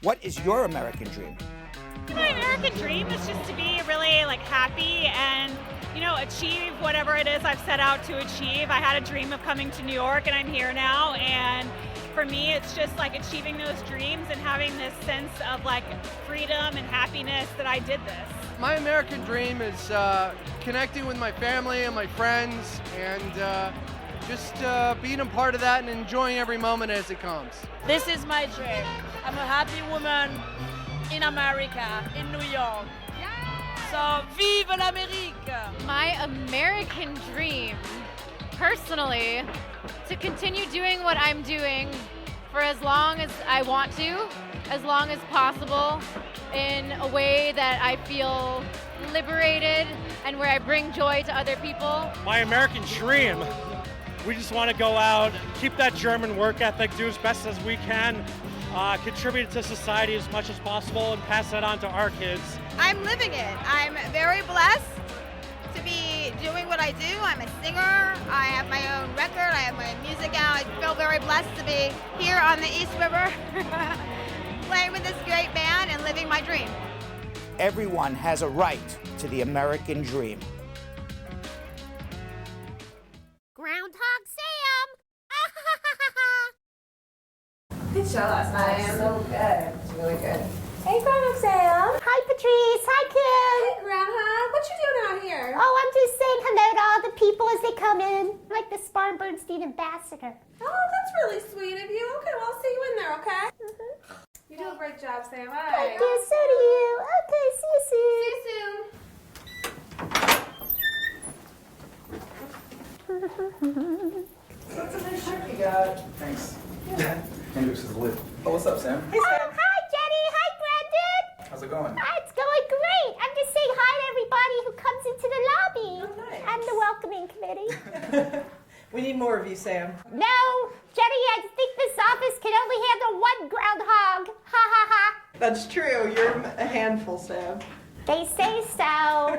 What is your American dream? My American dream is just to be really happy and achieve whatever it is I've set out to achieve. I had a dream of coming to New York and I'm here now, and for me it's just achieving those dreams and having this sense of freedom and happiness that I did this. My American dream is connecting with my family and my friends and just being a part of that and enjoying every moment as it comes. This is my dream. I'm a happy woman in America, in New York. So, vive l'Amérique! My American dream, personally, to continue doing what I'm doing for as long as I want to, as long as possible, in a way that I feel liberated and where I bring joy to other people. My American dream, we just want to go out, keep that German work ethic, do as best as we can, contribute to society as much as possible and pass that on to our kids. I'm living it. I'm very blessed to be doing what I do. I'm a singer. I have my own record. I have my music out. I feel very blessed to be here on the East River playing with this great band and living my dream. Everyone has a right to the American dream. Groundhog Sam! Good show last night. So good. It's really good. Hey, Groundhog Sam. Hi, Patrice. Hi, Kim. Hey, Groundhog. What you doing out here? Oh, I'm just saying hello to all the people as they come in, like the Spar Bernstein ambassador. Oh, that's really sweet of you. Okay, well, I'll see you in there, okay? You do a great job, Sam. All right. Thank you. So do you. Okay, see you soon. See you soon. That's a nice shirt you got. Thanks. Yeah. Hendrix is lit. Oh, what's up, Sam? Hey, Sam. Hi, Jenny. Hi, Brandon. How's it going? It's going great. I'm just saying hi to everybody who comes into the lobby. Oh, nice. And the welcoming committee. We need more of you, Sam. No, Jenny, I think this office can only handle one groundhog. Ha ha ha. That's true. You're a handful, Sam. They say so.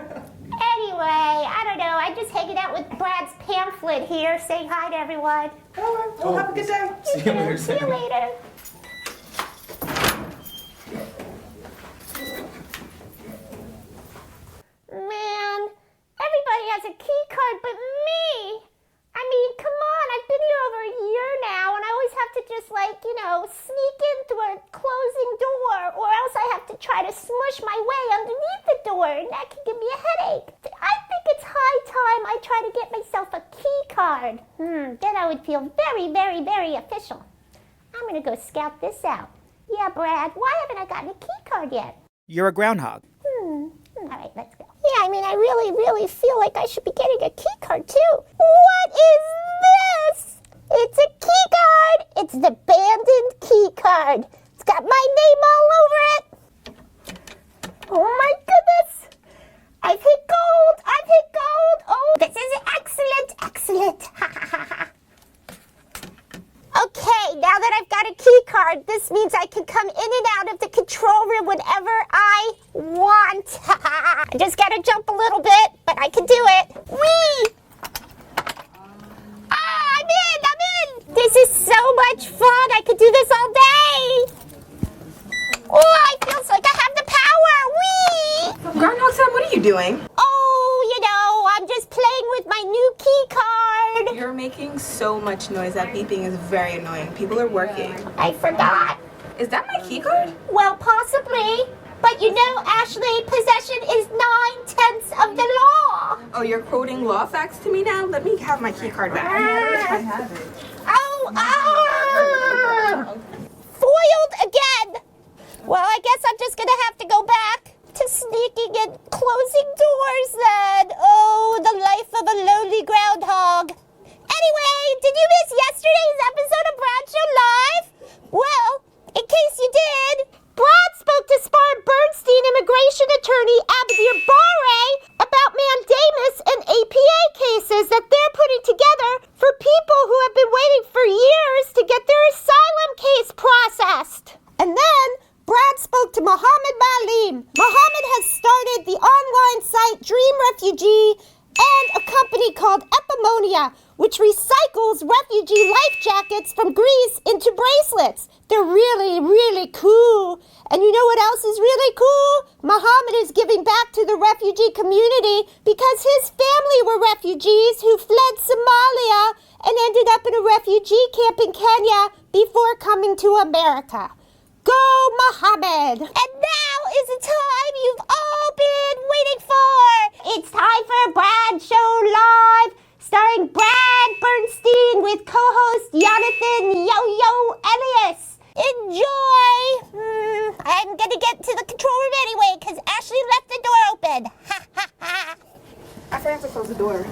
Anyway, I don't know. I'm just hanging out with Brad's pamphlet here, saying hi to everyone. All right. Well, have a good day. See you later, See you Sam. later. Man, everybody has a key card but me. I mean, come on, I've been here over a year now, and I always have to just sneak in through a closing door, or else I have to try to smush my way underneath the door, and that can give me a headache. I think it's high time I try to get myself a key card. Then I would feel very, very, very official. I'm gonna go scout this out. Yeah, Brad, why haven't I gotten a key card yet? You're a groundhog. All right, let's go. Yeah, I mean, I really, really feel like I should be getting a key card, too. What is this? It's a key card. It's an abandoned key card. It's got my name all over it. Oh, my goodness. I've hit gold. I've hit gold. Oh, this is excellent. Excellent. Ha, ha, ha, ha. Okay, now that I've got a key card, this means I can come in and out of the control room whenever I want. I just gotta jump a little bit, but I can do it. Whee! I'm in! This is so much fun. I could do this all day. Oh, I feel like I have the power. Whee! Groundhog Sam, what are you doing? Oh, I'm just playing with my new key card. You're making so much noise. That beeping is very annoying. People are working. I forgot. Is that my key card? Well, possibly. But you know, Ashley, possession is 9/10 of the law. Oh, you're quoting law facts to me now? Let me have my key card back. I have it. Foiled again. Well, I guess I'm just going to have to go back to sneaking and closing doors then. Oh, the life of a lonely groundhog. Anyway, did you miss yesterday's episode of Brad Show Live? Well, in case you did, Brad spoke to Spar Bernstein immigration attorney Abdir Barre about mandamus and APA cases that they're putting together for people who have been waiting for years to get their asylum case processed. And then Brad spoke to Mohammed Malim. Mohammed has started the online site Dream Refugee and a company called Epimonia, which recycles refugee life jackets from Greece into bracelets. They're really, really cool. And you know what else is really cool? Muhammad is giving back to the refugee community because his family were refugees who fled Somalia and ended up in a refugee camp in Kenya before coming to America. Go, Muhammad! And now is the time you've all been waiting for! It's time for Brad Show Live, starring Brad Bernstein with co-host Yonathan Yo-Yo Elias. Enjoy! I'm gonna get to the control room anyway, because Ashley left the door open. Ha ha ha! I forgot to close the door.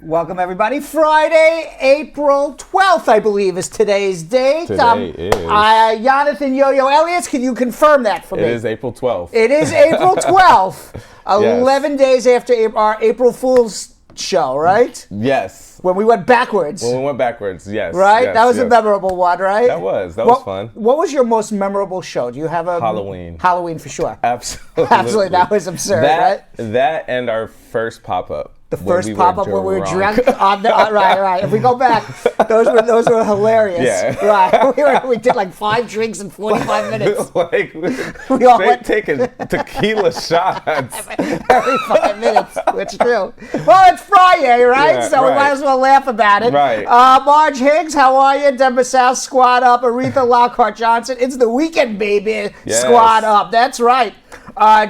Welcome, everybody. Friday, April 12th, I believe, is today's date. Today is. Jonathan Yo-Yo Elias, can you confirm that for me? It is April 12th. It is April 12th. 11 days after our April Fool's show, right? Yes. When we went backwards. When we went backwards, yes. Right? Yes, that was a yes. memorable one, right? That was fun. What was your most memorable show? Do you have a... Halloween. Halloween for sure. Absolutely. Absolutely. That was absurd, right? That and our first pop-up. The first pop-up when we were drunk on the right. If we go back, those were hilarious. Yeah. Right. We did like 5 drinks in 45 minutes. we all went taking tequila shots every 5 minutes. It's true. Well, it's Friday, right? Yeah, so we might as well laugh about it. Right. Marge Higgs, how are you? Deborah South, squad up. Aretha Lockhart Johnson. It's the weekend, baby. Yes. Squad up. That's right.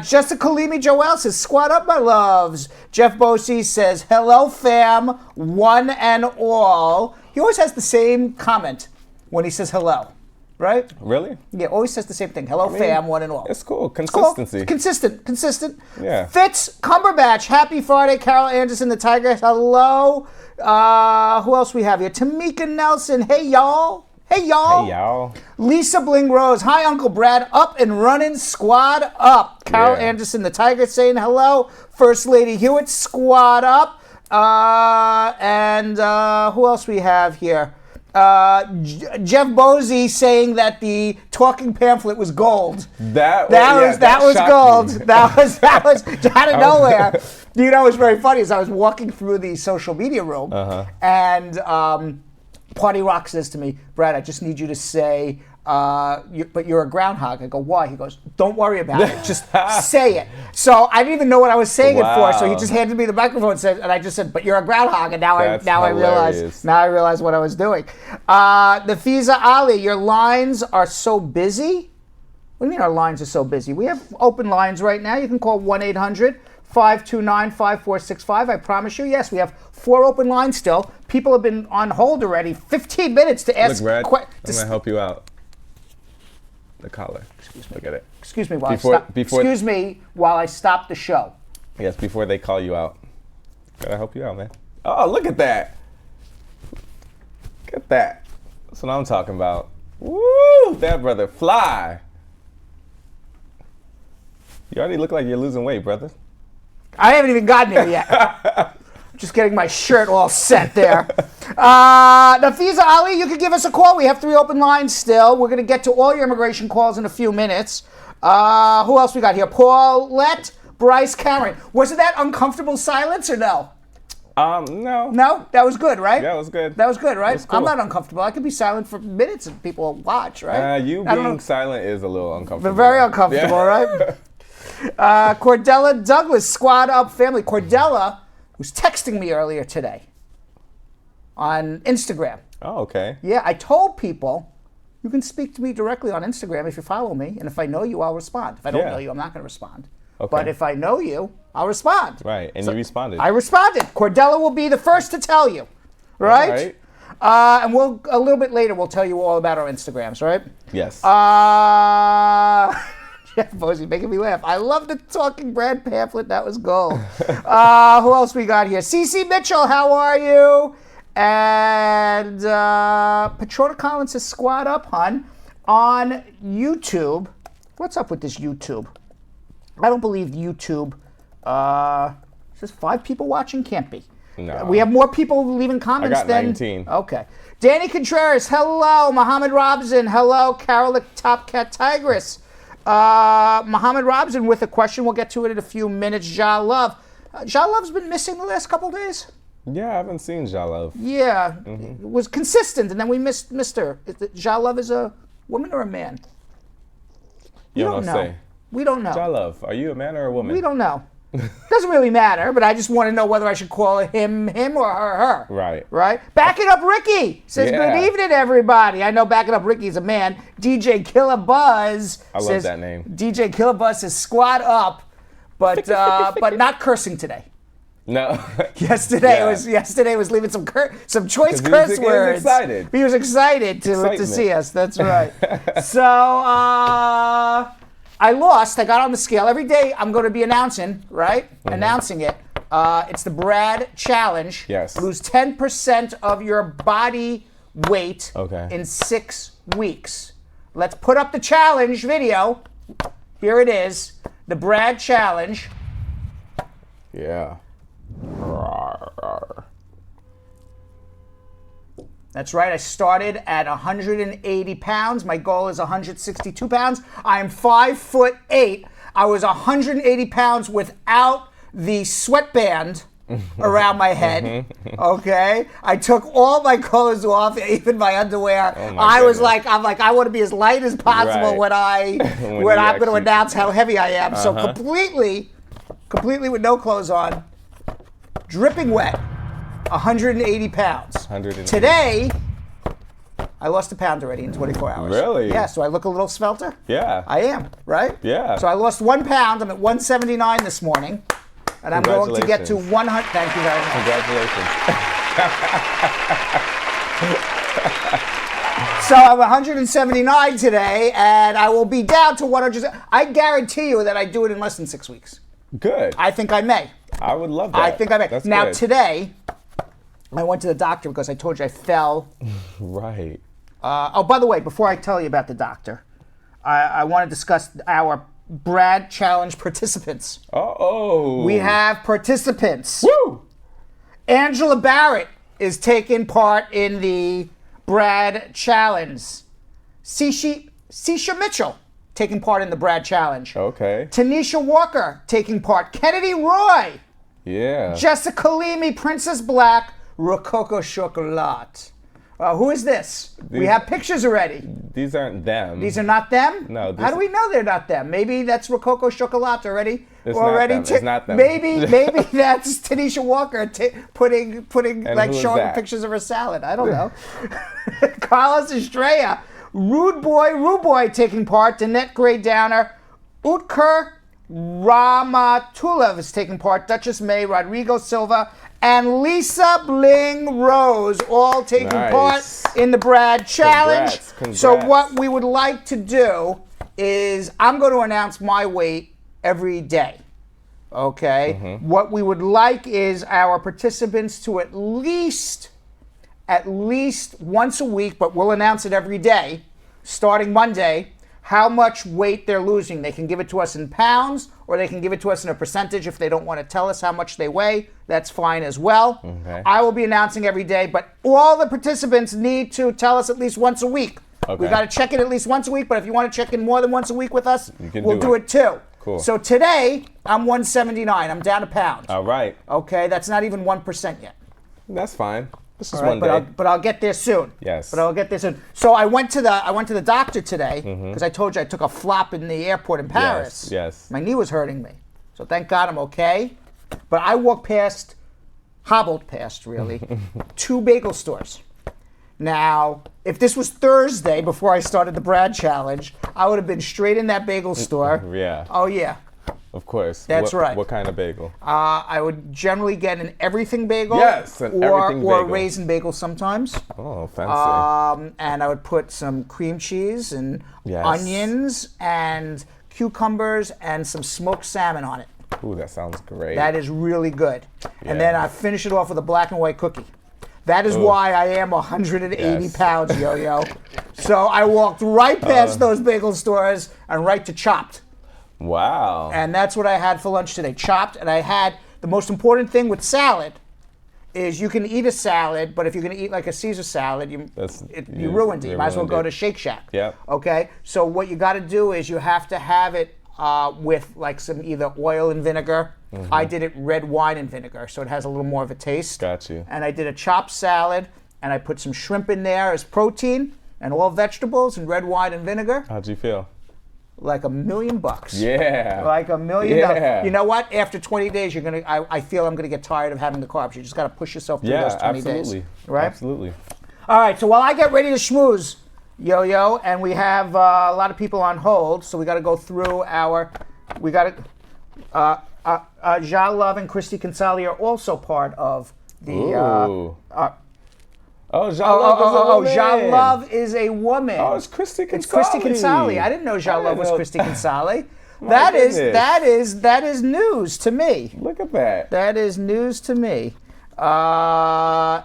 Jessica Kalimi Joel says, squad up, my loves. Jeff Bosey says, hello, fam, one and all. He always has the same comment when he says hello, right? Really? Yeah, always says the same thing. Hello, fam, one and all. It's cool. Consistency. It's cool. Consistent. Yeah. Fitz Cumberbatch, happy Friday. Carol Anderson, the Tiger, hello. Who else we have here? Tamika Nelson, hey, y'all. Hey, y'all. Hey, y'all. Lisa Bling Rose. Hi, Uncle Brad. Up and running. Squad up. Carol Anderson, the Tiger, saying hello. First Lady Hewitt, squad up. And who else we have here? Jeff Bosey saying that the talking pamphlet was gold. That was gold. That was out of nowhere. You know, what's very funny is I was walking through the social media room, and Party Rock says to me, Brad, I just need you to say, but you're a groundhog. I go, why? He goes, don't worry about it. Just say it. So I didn't even know what I was saying it for. So he just handed me the microphone and I just said, but you're a groundhog. And now I realize what I was doing. Nafiza Ali, your lines are so busy. What do you mean our lines are so busy? We have open lines right now. You can call 1-800-529-5465. I promise you, yes, we have 4 open lines still. People have been on hold already 15 minutes to ask questions. I'm going to help you out. The collar. Excuse me. Look at it. Excuse me while I stop the show. Yes, before they call you out. Gotta help you out, man. Oh, look at that. Look at that. That's what I'm talking about. Woo! That brother fly. You already look like you're losing weight, brother. I haven't even gotten here yet. Just getting my shirt all set there. Nafiza Ali, you can give us a call. We have 3 open lines still. We're going to get to all your immigration calls in a few minutes. Who else we got here? Paulette Bryce Cameron. Was it that uncomfortable silence or no? No. No? That was good, right? Yeah, it was good. That was good, right? Was cool. I'm not uncomfortable. I could be silent for minutes and people will watch, right? You being silent is a little uncomfortable. Very uncomfortable, right? Cordella Douglas, squad up family. Cordella was texting me earlier today on Instagram. Oh, okay. Yeah, I told people you can speak to me directly on Instagram if you follow me, and if I know you, I'll respond. If I don't know you, I'm not going to respond. Okay. But if I know you, I'll respond. Right, and so you responded. I responded. Cordella will be the first to tell you, right? And we'll a little bit later we'll tell you all about our Instagrams, right? Yes. Jeff Bosey making me laugh. I love the Talking Brad pamphlet. That was gold. Who else we got here? CC Mitchell, how are you? And Patrona Collins says, squad up, hon. on YouTube. What's up with this YouTube? I don't believe YouTube. Says 5 people watching? Can't be. No. We have more people leaving comments I got than 19. Okay. Danny Contreras, hello. Mohammed Robson, hello. Carol Top Cat Tigress. Mohammed Robson with a question. We'll get to it in a few minutes. Ja Love. Ja Love's been missing the last couple days. Yeah, I haven't seen Ja Love. Yeah, it was consistent, and then we missed her. Ja Love is a woman or a man? You don't know. Say. We don't know. Ja Love, are you a man or a woman? We don't know. Doesn't really matter, but I just want to know whether I should call him or her. Right. Right? Back It Up Ricky says, Yeah. good evening, everybody. I know Back It Up Ricky is a man. DJ Killer Buzz I love says, that name. DJ Killer Buzz says, squat up, but not cursing today. No. Yesterday Yeah. was leaving some choice 'Cause curse he was words. excited. He was excited to Excitement. see us. That's right. So I lost. I got on the scale. Every day I'm going to be announcing, right? Announcing it. It's the Brad Challenge. Yes. Lose 10% of your body weight Okay. in 6 weeks. Let's put up the challenge video. Here it is. The Brad Challenge. Yeah. That's right. I started at 180 pounds. My goal is 162 pounds. I am 5'8". I was 180 pounds without the sweatband around my head. Okay. I took all my clothes off, even my underwear. Oh my I was goodness. like, I want to be as light as possible Right. when When you I'm going to actually- announce how heavy I am. So completely with no clothes on, dripping wet, 180 pounds. 180. Today, I lost a pound already in 24 hours. Really? Yeah, so I look a little svelter? Yeah. I am, right? Yeah. So I lost 1 pound. I'm at 179 this morning. And I'm going to get to 100. Thank you very much. Congratulations. So I'm 179 today, and I will be down to 100. I guarantee you that I do it in less than 6 weeks. Good. I think I may. I would love that. I think I may. That's Now, good. today, I went to the doctor because I told you I fell. Right. By the way, before I tell you about the doctor, I want to discuss our Brad Challenge participants. Oh. We have participants. Woo! Angela Barrett is taking part in the Brad Challenge. Sisha Mitchell taking part in the Brad Challenge. Okay. Tanisha Walker taking part. Kennedy Roy. Yeah. Jessica Leamy, Princess Black, Rococo Chocolat. Who is this? We have pictures already. These aren't them. These are not them? No, How do we know they're not them? Maybe that's Rococo Chocolat already. It's not them. It's not them. Maybe that's Tanisha Walker putting And like who is showing that? pictures of her salad. I don't know. Carlos Estrella, Rude Boy taking part. Danette Gray Downer, Utkur Ramatulov is taking part. Duchess May, Rodrigo Silva, and Lisa Bling Rose all taking Nice. part in the Brad Challenge. Congrats. So what we would like to do is I'm going to announce my weight every day. Okay? What we would like is our participants to at least once a week, but we'll announce it every day, starting Monday, how much weight they're losing. They can give it to us in pounds, or they can give it to us in a percentage. If they don't want to tell us how much they weigh, that's fine as well. Okay. I will be announcing every day, but all the participants need to tell us at least once a week. Okay. We got to check in at least once a week, but if you want to check in more than once a week with us, You can we'll do do it. it too. Cool. So today, I'm 179. I'm down a pound. All right. Okay, that's not even 1% yet. That's fine. This is All right, one day. but I'll get there soon. Yes. But I'll get there soon. So I went to the doctor today because I told you I took a flop in the airport in Paris. Yes. My knee was hurting me. So thank God I'm okay. But I hobbled past really, 2 bagel stores. Now, if this was Thursday before I started the Brad Challenge, I would have been straight in that bagel store. Yeah. Oh yeah. Of course. That's right. What kind of bagel? I would generally get an everything bagel. Yes, an everything or a bagel. raisin bagel sometimes. Oh, fancy. And I would put some cream cheese and Yes. onions and cucumbers and some smoked salmon on it. Ooh, that sounds great. That is really good. And then I finish it off with a black and white cookie. That is why I am 180 pounds, Yo-Yo. So I walked right past those bagel stores and right to Chopped. Wow. And that's what I had for lunch today, Chopped. And I had the most important thing with salad is you can eat a salad, but if you're going to eat like a Caesar salad, you ruined it. You might as well go to Shake Shack. Yep. Okay? So what you got to do is you have to have it with like some either oil and vinegar. I did it red wine and vinegar, so it has a little more of a taste. Got you. And I did a chopped salad, and I put some shrimp in there as protein, and all vegetables and red wine and vinegar. How'd you feel? Like $1 million. Yeah. Like $1 million. Yeah. You know what? After 20 days, I feel I'm gonna get tired of having the carbs. You just gotta push yourself through those 20 days. Right? Absolutely. All right. So while I get ready to schmooze, Yo-Yo, and we have a lot of people on hold, so we got to go through Ja Love and Christy Consali are also part of the. Ja Love is a woman. Oh, it's Christy Consali. It's Christy Consali. I didn't know Ja Love was Christy Consali. That is news to me. Look at that. That is news to me. While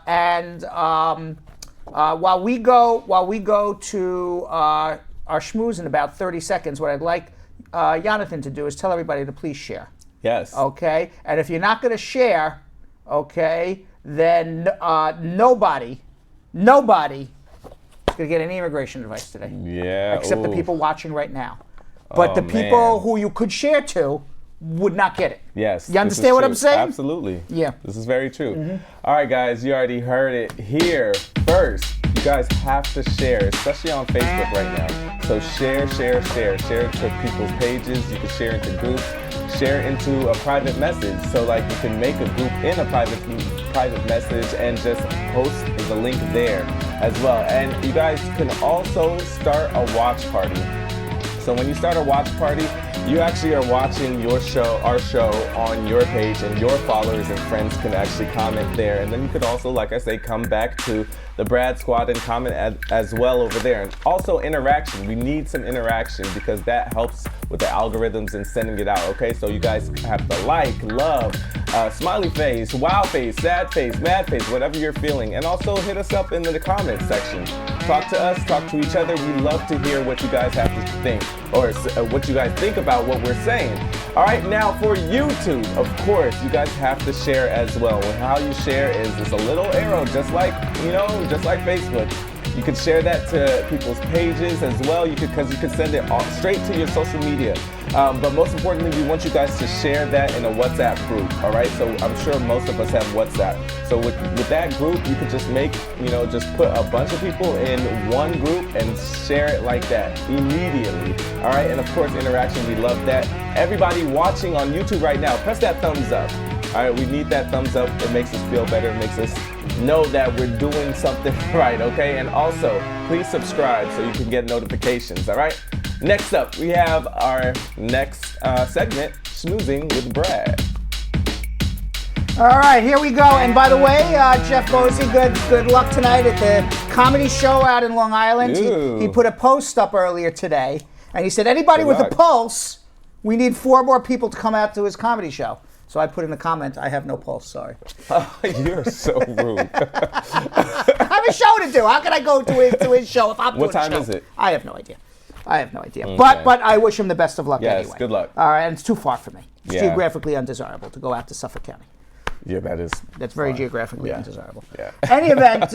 we go to our schmooze in about 30 seconds, what I'd like Yonathan to do is tell everybody to please share. Yes. Okay? And if you're not going to share, okay, then nobody is going to get any immigration advice today. Yeah. Except the people watching right now. But the people who you could share to would not get it. Yes. You understand what I'm saying? Absolutely. Yeah. This is very true. All right, guys, you already heard it here first. You guys have to share, especially on Facebook right now. So share it to people's pages. You can share into groups, share into a private message. So like you can make a group in a private message and just post the link there as well. And you guys can also start a watch party. So when you start a watch party, you actually are watching our show on your page, and your followers and friends can actually comment there. And then you could also, like I say, come back to the Brad Squad and comment as well over there. And also interaction. We need some interaction because that helps with the algorithms and sending it out, okay? So you guys have to like, love, smiley face, wow face, sad face, mad face, whatever you're feeling. And also hit us up in the comments section. Talk to us, talk to each other. We love to hear what you guys have to think, or what you guys think about what we're saying. All right, now for YouTube, of course, you guys have to share as well. And how you share is just a little arrow, just like Facebook. You could share that to people's pages as well. Because you could send it straight to your social media. But most importantly, we want you guys to share that in a WhatsApp group. All right. So I'm sure most of us have WhatsApp. So with that group, you could just just put a bunch of people in one group and share it like that immediately. All right. And of course, interaction. We love that. Everybody watching on YouTube right now, press that thumbs up. All right, we need that thumbs up. It makes us feel better. It makes us know that we're doing something right, okay? And also, please subscribe so you can get notifications, all right? Next up, we have our next segment, Schmoozing with Brad. All right, here we go. And by the way, Jeff Bosey, good luck tonight at the comedy show out in Long Island. He put a post up earlier today, and he said, anybody with a pulse, we need 4 more people to come out to his comedy show. So I put in the comment, I have no pulse, sorry. Oh, you're so rude. I have a show to do. How can I go to his show if I'm doing a show? What time is it? I have no idea. Okay. But I wish him the best of luck anyway. Yes, good luck. All right, and it's too far for me. It's geographically undesirable to go out to Suffolk County. Yeah, that is. That's very geographically undesirable. Yeah. Any event,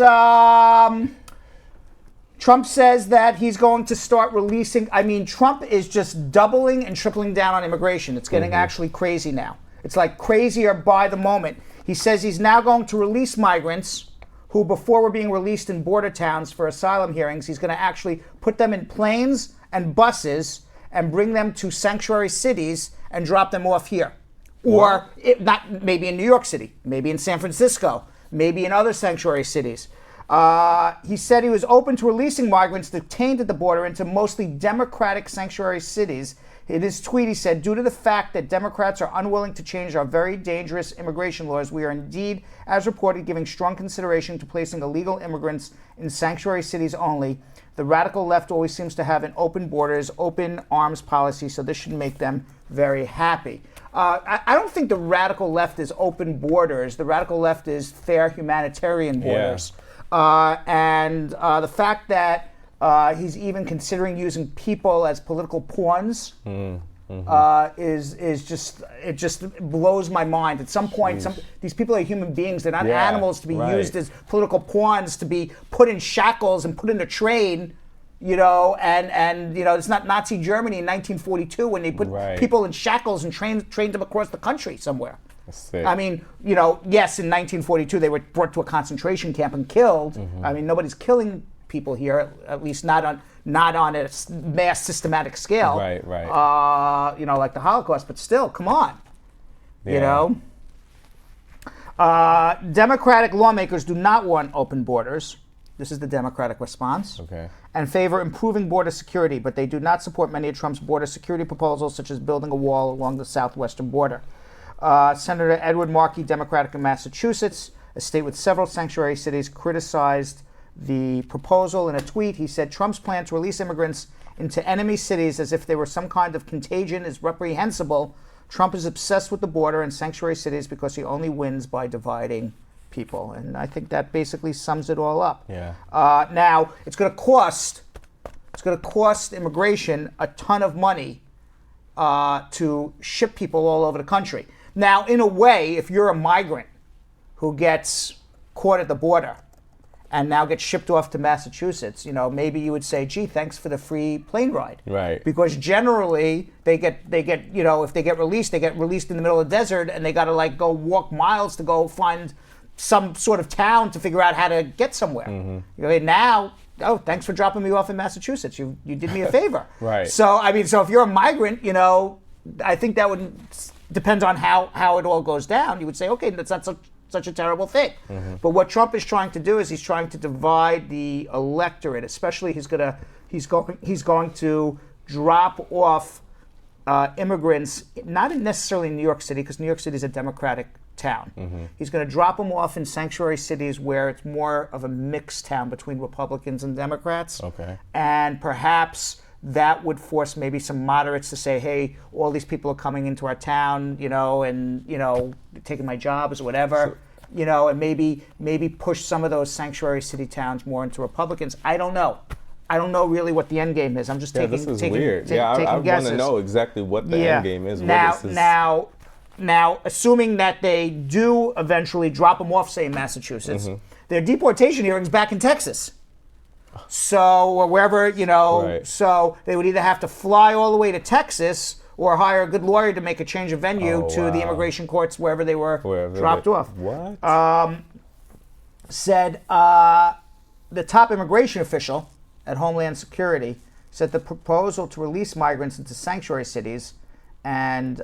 Trump says that he's going to start releasing. Trump is just doubling and tripling down on immigration. It's getting actually crazy now. It's like crazier by the moment. He says he's now going to release migrants who before were being released in border towns for asylum hearings. He's going to actually put them in planes and buses and bring them to sanctuary cities and drop them off here. Or maybe in New York City, maybe in San Francisco, maybe in other sanctuary cities. He said he was open to releasing migrants detained at the border into mostly Democratic sanctuary cities. In his tweet, he said, due to the fact that Democrats are unwilling to change our very dangerous immigration laws, we are indeed, as reported, giving strong consideration to placing illegal immigrants in sanctuary cities only. The radical left always seems to have an open borders, open arms policy, so this should make them very happy. I don't think the radical left is open borders. The radical left is fair humanitarian borders. And the fact that he's even considering using people as political pawns is just blows my mind. At some point, these people are human beings. They're not animals to be used as political pawns, to be put in shackles and put in a train. And it's not Nazi Germany in 1942 when they put people in shackles and trained them across the country somewhere. I mean, yes, in 1942 they were brought to a concentration camp and killed. I mean, nobody's killing people here, at least not on a mass systematic scale. Right. Like the Holocaust, but still, come on. Democratic lawmakers do not want open borders. This is the Democratic response. And favor improving border security, but they do not support many of Trump's border security proposals, such as building a wall along the southwestern border. Senator Edward Markey, Democratic in Massachusetts, a state with several sanctuary cities, criticized the proposal. In a tweet, he said Trump's plan to release immigrants into enemy cities as if they were some kind of contagion is reprehensible. Trump is obsessed with the border and sanctuary cities because he only wins by dividing people. And I think that basically sums it all up. Now, it's going to cost immigration a ton of money to ship people all over the country. Now, in a way, if you're a migrant who gets caught at the border and now gets shipped off to Massachusetts, maybe you would say, gee, thanks for the free plane ride. Because generally they get if they get released in the middle of the desert and they got to go walk miles to go find some sort of town to figure out how to get somewhere. Now, thanks for dropping me off in Massachusetts. You did me a favor. So if you're a migrant, I think that would depend on how it all goes down. You would say, okay, that's not such a terrible thing. But what Trump is trying to do is he's trying to divide the electorate. Especially he's going to drop off immigrants, not necessarily in New York City, because New York City is a Democratic town. He's going to drop them off in sanctuary cities where it's more of a mixed town between Republicans and Democrats. And perhaps that would force maybe some moderates to say, hey, all these people are coming into our town, and taking my jobs or whatever, and maybe push some of those sanctuary city towns more into Republicans. I don't know really what the end game is. I'm just taking this is taking, weird. ta- I taking guesses. want to know exactly what the end game is. Now, assuming that they do eventually drop them off, say in Massachusetts, their deportation hearings back in Texas. So, or wherever, so they would either have to fly all the way to Texas or hire a good lawyer to make a change of venue to the immigration courts wherever they were dropped off. Said the top immigration official at Homeland Security said the proposal to release migrants into sanctuary cities and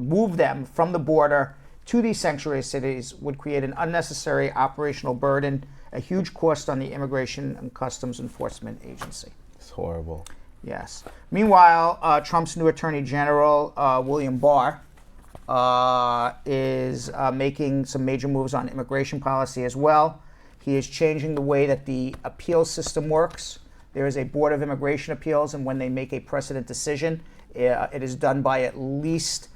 move them from the border to these sanctuary cities would create an unnecessary operational burden, a huge cost on the Immigration and Customs Enforcement Agency. It's horrible. Yes. Meanwhile, Trump's new Attorney General, William Barr, is making some major moves on immigration policy as well. He is changing the way that the appeals system works. There is a Board of Immigration Appeals, and when they make a precedent decision, it is done by at least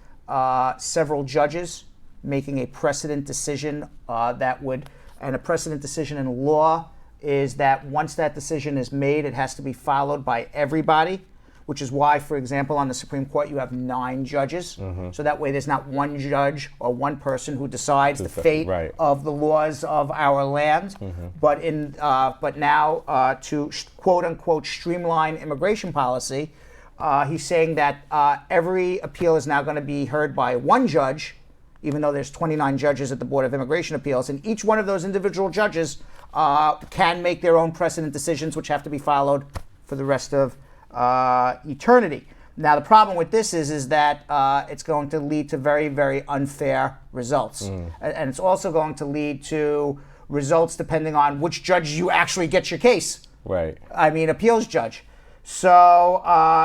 several judges making a precedent decision and a precedent decision in law is that once that decision is made, it has to be followed by everybody, which is why, for example, on the Supreme Court, you have 9 judges. So that way there's not one judge or one person who decides the fate of the laws of our land. But now to quote unquote streamline immigration policy, he's saying that every appeal is now going to be heard by one judge, even though there's 29 judges at the Board of Immigration Appeals, and each one of those individual judges can make their own precedent decisions, which have to be followed for the rest of eternity. Now, the problem with this is that it's going to lead to very, very unfair results. And it's also going to lead to results depending on which judge you actually get your case. Right. I mean, appeals judge. So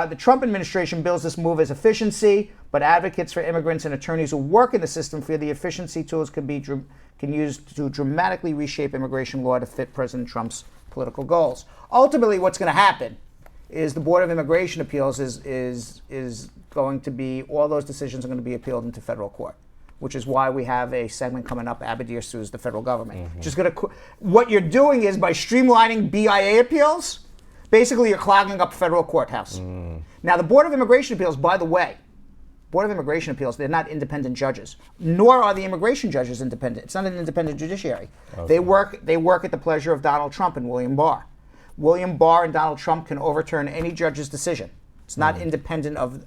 the Trump administration bills this move as efficiency, but advocates for immigrants and attorneys who work in the system fear the efficiency tools can use to dramatically reshape immigration law to fit President Trump's political goals. Ultimately, what's going to happen is the Board of Immigration Appeals is going to be, all those decisions are going to be appealed into federal court, which is why we have a segment coming up, Abadir sues the federal government. Just what you're doing is by streamlining BIA appeals, basically you're clogging up federal courthouse. Now, the Board of Immigration Appeals, by the way, Board of Immigration Appeals, they're not independent judges, nor are the immigration judges independent. It's not an independent judiciary. Okay. They work at the pleasure of Donald Trump and William Barr. William Barr and Donald Trump can overturn any judge's decision. It's not independent of,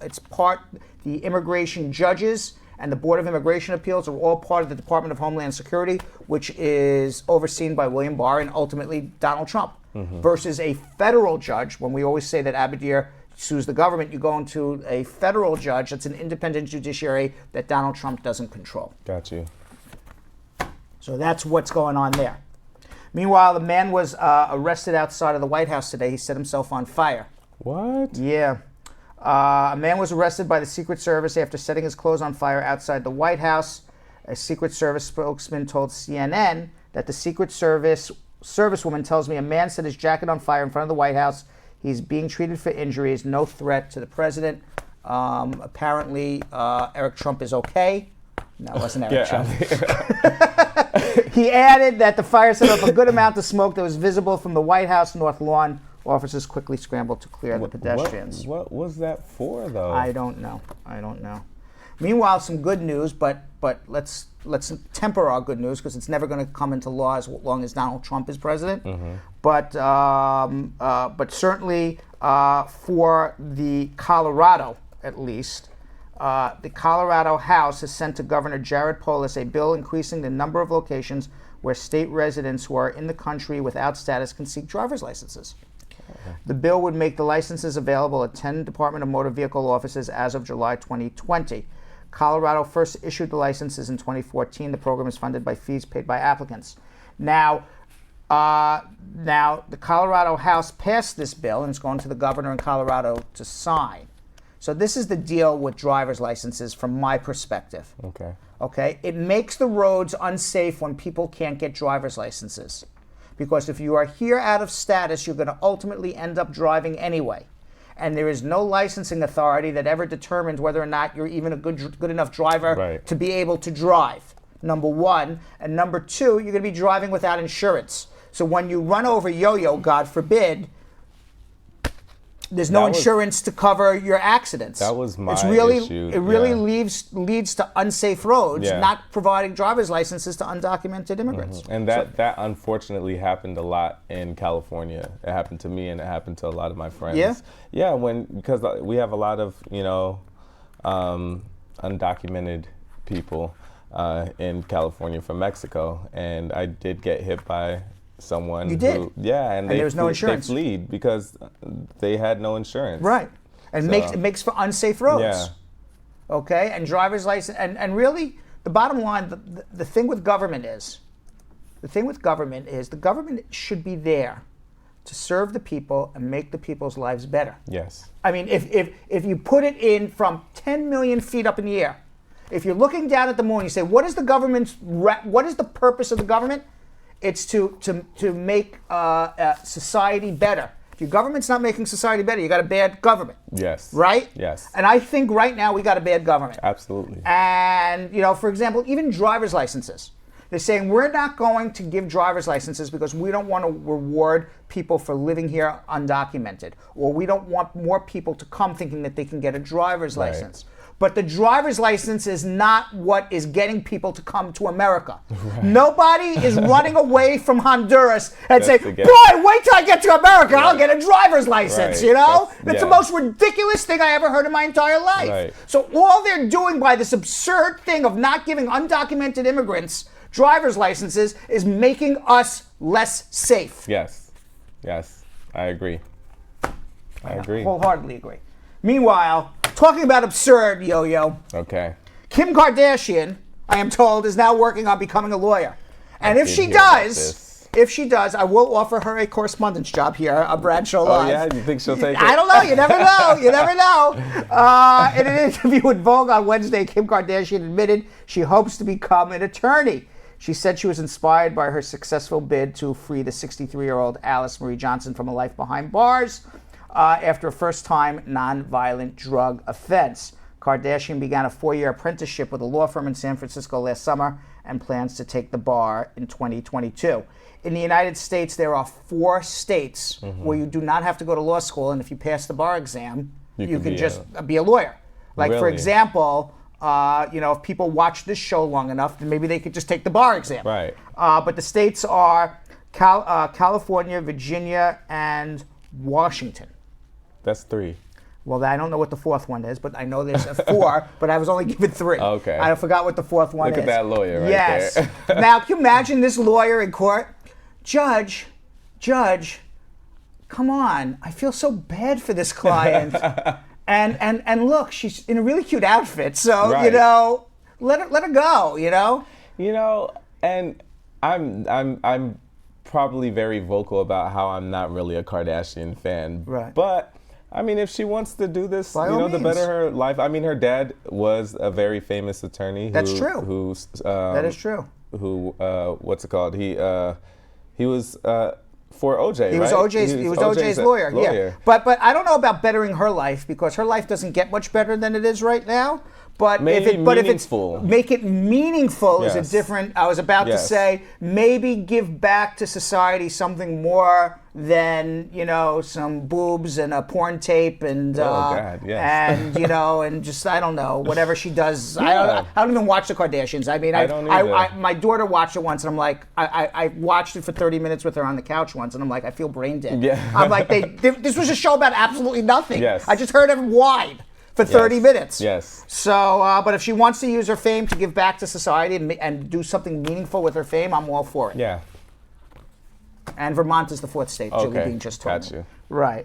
the immigration judges and the Board of Immigration Appeals are all part of the Department of Homeland Security, which is overseen by William Barr and ultimately Donald Trump, versus a federal judge. When we always say that Abadir sues the government, you go into a federal judge that's an independent judiciary that Donald Trump doesn't control. Got you. So that's what's going on there. Meanwhile, the man was arrested outside of the White House today. He set himself on fire. What? Yeah. A man was arrested by the Secret Service after setting his clothes on fire outside the White House. A Secret Service spokesman told CNN that the Secret Service servicewoman tells me a man set his jacket on fire in front of the White House. He's being treated for injuries, no threat to the president. Apparently, Eric Trump is okay. No, it wasn't Eric Trump. He added that the fire set up a good amount of smoke that was visible from the White House North Lawn. Officers quickly scrambled to clear the pedestrians. What was that for, though? I don't know. Meanwhile, some good news, but let's temper our good news because it's never going to come into law as long as Donald Trump is president. But certainly for the Colorado, at least, the Colorado House has sent to Governor Jared Polis a bill increasing the number of locations where state residents who are in the country without status can seek driver's licenses. The bill would make the licenses available at 10 Department of Motor Vehicle offices as of July 2020. Colorado first issued the licenses in 2014. The program is funded by fees paid by applicants. Now the Colorado House passed this bill, and it's going to the governor in Colorado to sign. So this is the deal with driver's licenses from my perspective. Okay? It makes the roads unsafe when people can't get driver's licenses. Because if you are here out of status, you're going to ultimately end up driving anyway. And there is no licensing authority that ever determines whether or not you're even a good enough driver to be able to drive, number one. And number two, you're going to be driving without insurance. So when you run over Yo-Yo, God forbid, there's no insurance to cover your accidents. That was my issue. It really leads to unsafe roads, not providing driver's licenses to undocumented immigrants. And that unfortunately happened a lot in California. It happened to me and it happened to a lot of my friends. Yeah, because we have a lot of, undocumented people in California from Mexico. And I did get hit by someone. You did? And there was no insurance. They fled because they had no insurance. Right. And it makes for unsafe roads. Yeah. Okay? And driver's license, and really, the bottom line, the thing with government is, the government should be there to serve the people and make the people's lives better. Yes. I mean, if you put it in from 10 million feet up in the air, if you're looking down at the moon, you say, what is the purpose of the government? It's to make society better. If your government's not making society better, you got a bad government. Yes. Right? Yes. And I think right now we got a bad government. Absolutely. And, for example, even driver's licenses. They're saying we're not going to give driver's licenses because we don't want to reward people for living here undocumented. Or we don't want more people to come thinking that they can get a driver's license. But the driver's license is not what is getting people to come to America. Nobody is running away from Honduras and saying, boy, wait till I get to America, I'll get a driver's license, It's the most ridiculous thing I ever heard in my entire life. So all they're doing by this absurd thing of not giving undocumented immigrants driver's licenses is making us less safe. Yes, I agree. I wholeheartedly agree. Meanwhile, talking about absurd, Yo-Yo. Okay. Kim Kardashian, I am told, is now working on becoming a lawyer. And if she does, I will offer her a correspondence job here on Brad Show Live. Oh, yeah? You think she'll take it? I don't know. You never know. You never know. In an interview with Vogue on Wednesday, Kim Kardashian admitted she hopes to become an attorney. She said she was inspired by her successful bid to free the 63-year-old Alice Marie Johnson from a life behind bars after a first-time nonviolent drug offense. Kardashian began a 4-year apprenticeship with a law firm in San Francisco last summer and plans to take the bar in 2022. In the United States, there are 4 states where you do not have to go to law school, and if you pass the bar exam, you can just be a lawyer. Like, for example, if people watch this show long enough, then maybe they could just take the bar exam. Right. But the states are California, Virginia, and Washington. That's 3. Well, I don't know what the 4th one is, but I know there's a 4, but I was only given 3. Okay. I forgot what the 4th one is. Look at that lawyer right there. Now, can you imagine this lawyer in court? Judge, come on. I feel so bad for this client. and look, she's in a really cute outfit, so, let her go, And I'm probably very vocal about how I'm not really a Kardashian fan. Right. But I mean, if she wants to do this, to better her life. I mean, her dad was a very famous attorney. That's true. That is true. Who, what's it called? He was for OJ. He was OJ's lawyer. Yeah. But I don't know about bettering her life, because her life doesn't get much better than it is right now. But if it's make it meaningful is a different. I was about to say, maybe give back to society something more than some boobs and a porn tape and and and just I don't know, whatever she does. I don't even watch the Kardashians. I mean, I my daughter watched it once, and I'm like, I watched it for 30 minutes with her on the couch once, and I'm like, I feel brain dead. Yeah. I'm like, this was a show about absolutely nothing. Yes. I just heard it wide for 30 minutes. Yes. So, but if she wants to use her fame to give back to society and do something meaningful with her fame, I'm all for it. Yeah. And Vermont is the 4th state. Julie Bean just told me. Got you. Right.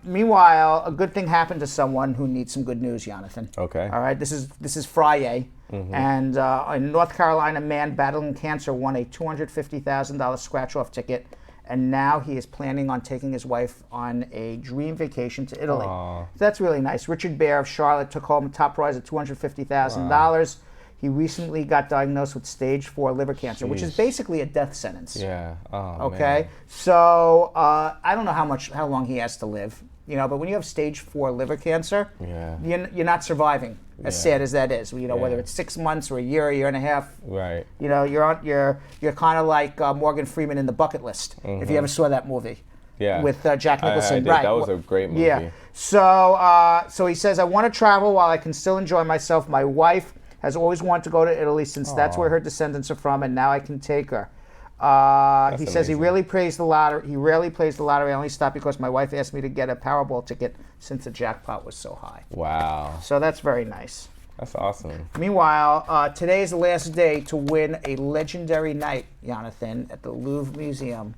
Meanwhile, a good thing happened to someone who needs some good news, Yonathan. Okay. All right. This is Friday, and in North Carolina, a man battling cancer won a $250,000 scratch-off ticket. And now he is planning on taking his wife on a dream vacation to Italy. Aww. So that's really nice. Richard Bear of Charlotte took home the top prize of $250,000. He recently got diagnosed with stage 4 liver cancer, which is basically a death sentence. Yeah. Oh, okay. Man. So I don't know how long he has to live. But when you have stage 4 liver cancer, you're not surviving. As sad as that is, whether it's 6 months or a year and a half. Right. You're kind of like Morgan Freeman in The Bucket List. If you ever saw that movie. Yeah. With Jack Nicholson. I did. Right. That was a great movie. Yeah. So he says, I want to travel while I can still enjoy myself. My wife has always wanted to go to Italy since that's where her descendants are from, and now I can take her. He says he really plays the lottery. He rarely plays the lottery. I only stopped because my wife asked me to get a Powerball ticket since the jackpot was so high. Wow. So that's very nice. That's awesome. Meanwhile, today is the last day to win a legendary night, Yonathan, at the Louvre Museum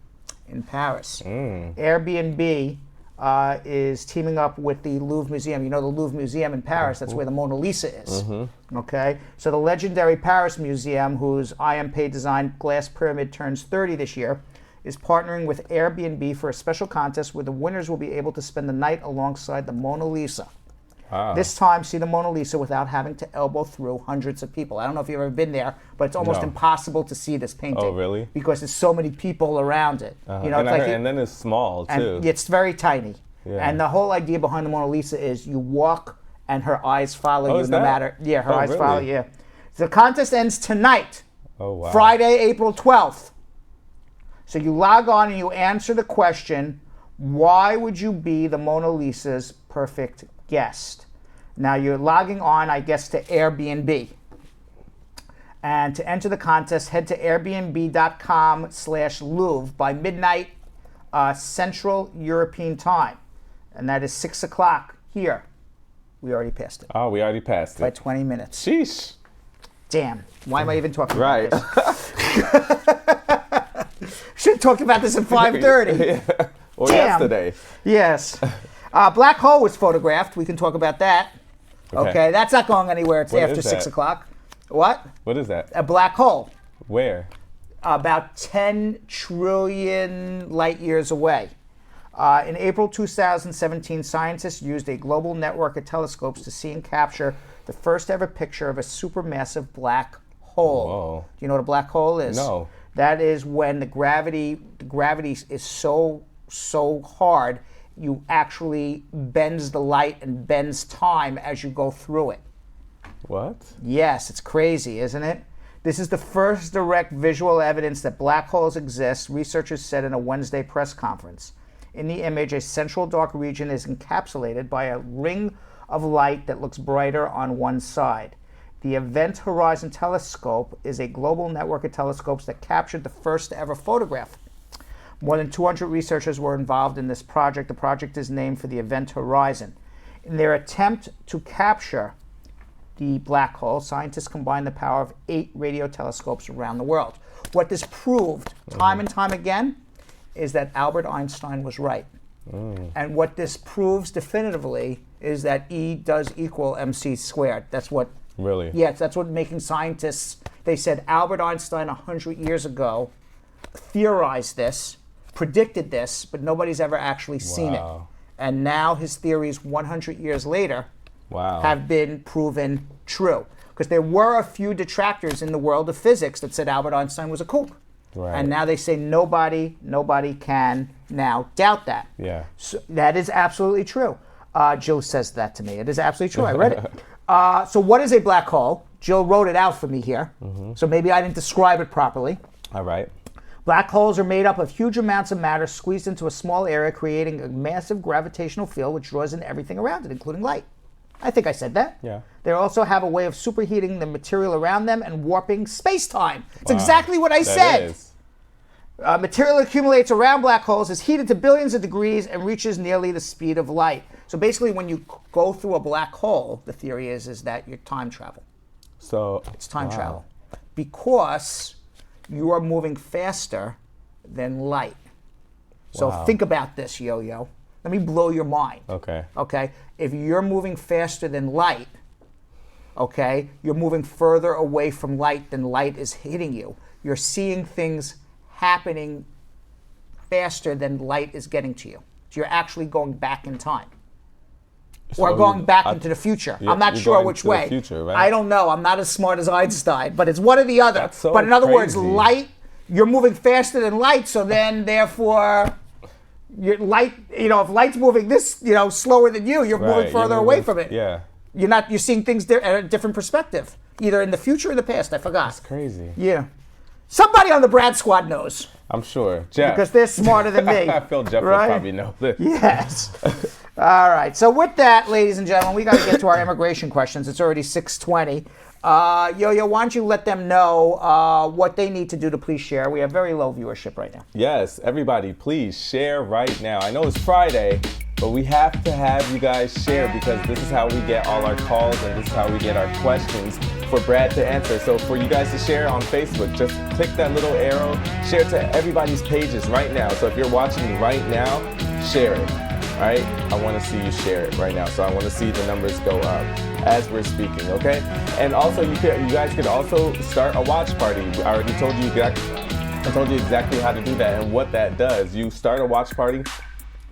in Paris. Airbnb is teaming up with the Louvre Museum. The Louvre Museum in Paris, that's where the Mona Lisa is. Okay? So the legendary Paris Museum, whose I Am Pei designed glass pyramid turns 30 this year, is partnering with Airbnb for a special contest where the winners will be able to spend the night alongside the Mona Lisa. Wow. This time, see the Mona Lisa without having to elbow through hundreds of people. I don't know if you've ever been there, but it's almost impossible to see this painting. Oh, really? Because there's so many people around it. And then it's small, too. And it's very tiny. Yeah. And the whole idea behind the Mona Lisa is you walk and her eyes follow you no matter. Yeah, her eyes follow you. The contest ends tonight. Oh, wow. Friday, April 12th. So you log on and you answer the question, why would you be the Mona Lisa's perfect guest? Now you're logging on, I guess, to Airbnb. And to enter the contest, head to airbnb.com/Louvre by midnight Central European Time. And that is 6 o'clock here. We already passed it. Oh, we already passed it. By 20 minutes. Sheesh. Damn. Why am I even talking about this? Should have talked about this at 5:30. Or yesterday. Yes. Black hole was photographed. We can talk about that. Okay. That's not going anywhere. It's after 6 o'clock. What? What is that? A black hole. Where? About 10 trillion light years away. In April 2017, scientists used a global network of telescopes to see and capture the first ever picture of a supermassive black hole. Whoa. Do you know what a black hole is? No. That is when the gravity is so hard, you actually bends the light and bends time as you go through it. What? Yes, it's crazy, isn't it? This is the first direct visual evidence that black holes exist, researchers said in a Wednesday press conference. In the image, a central dark region is encapsulated by a ring of light that looks brighter on one side. The Event Horizon Telescope is a global network of telescopes that captured the first ever photograph. More than 200 researchers were involved in this project. The project is named for the Event Horizon. In their attempt to capture the black hole, scientists combined the power of 8 radio telescopes around the world. What this proved time and time again is that Albert Einstein was right. And what this proves definitively is that E does equal MC squared. That's what... Really? Yes, that's what making scientists... They said Albert Einstein 100 years ago theorized this, predicted this, but nobody's ever actually seen it. And now his theories 100 years later have been proven true. Because there were a few detractors in the world of physics that said Albert Einstein was a kook. Right. And now they say nobody can now doubt that. Yeah. So that is absolutely true. Jill says that to me. It is absolutely true. I read it. So what is a black hole? Jill wrote it out for me here. So maybe I didn't describe it properly. All right. Black holes are made up of huge amounts of matter squeezed into a small area, creating a massive gravitational field which draws in everything around it, including light. I think I said that. Yeah. They also have a way of superheating the material around them and warping space-time. It's exactly what I said. Material accumulates around black holes, is heated to billions of degrees, and reaches nearly the speed of light. So basically, when you go through a black hole, the theory is that you're time travel. So it's time travel because you are moving faster than light. So think about this, Yo-Yo. Let me blow your mind. Okay. Okay. If you're moving faster than light, okay, you're moving further away from light than light is hitting you. You're seeing things happening faster than light is getting to you. So you're actually going back in time. Or going back into the future. I'm not sure which way. Future, right? I don't know. I'm not as smart as Einstein, but it's one or the other. So but in other words, crazy. light, you're moving faster than light, so then therefore your light, if light's moving this, slower than you, you're moving further away from it. Yeah. You're seeing things at a different perspective, either in the future or the past. I forgot. That's crazy. Yeah. Somebody on the Brad Squad knows. I'm sure. Jeff. Because they're smarter than me. I feel Jeff would probably know this. Yes. All right. So with that, ladies and gentlemen, we got to get to our immigration questions. It's already 6:20. Yo-Yo, why don't you let them know what they need to do to please share? We have very low viewership right now. Yes, everybody, please share right now. I know it's Friday, but we have to have you guys share because this is how we get all our calls and this is how we get our questions for Brad to answer. So for you guys to share on Facebook, just click that little arrow, share to everybody's pages right now. So if you're watching right now, share it. All right, I want to see you share it right now. So I want to see the numbers go up as we're speaking, okay? And also, you guys could also start a watch party. I already told you exactly how to do that and what that does. You start a watch party,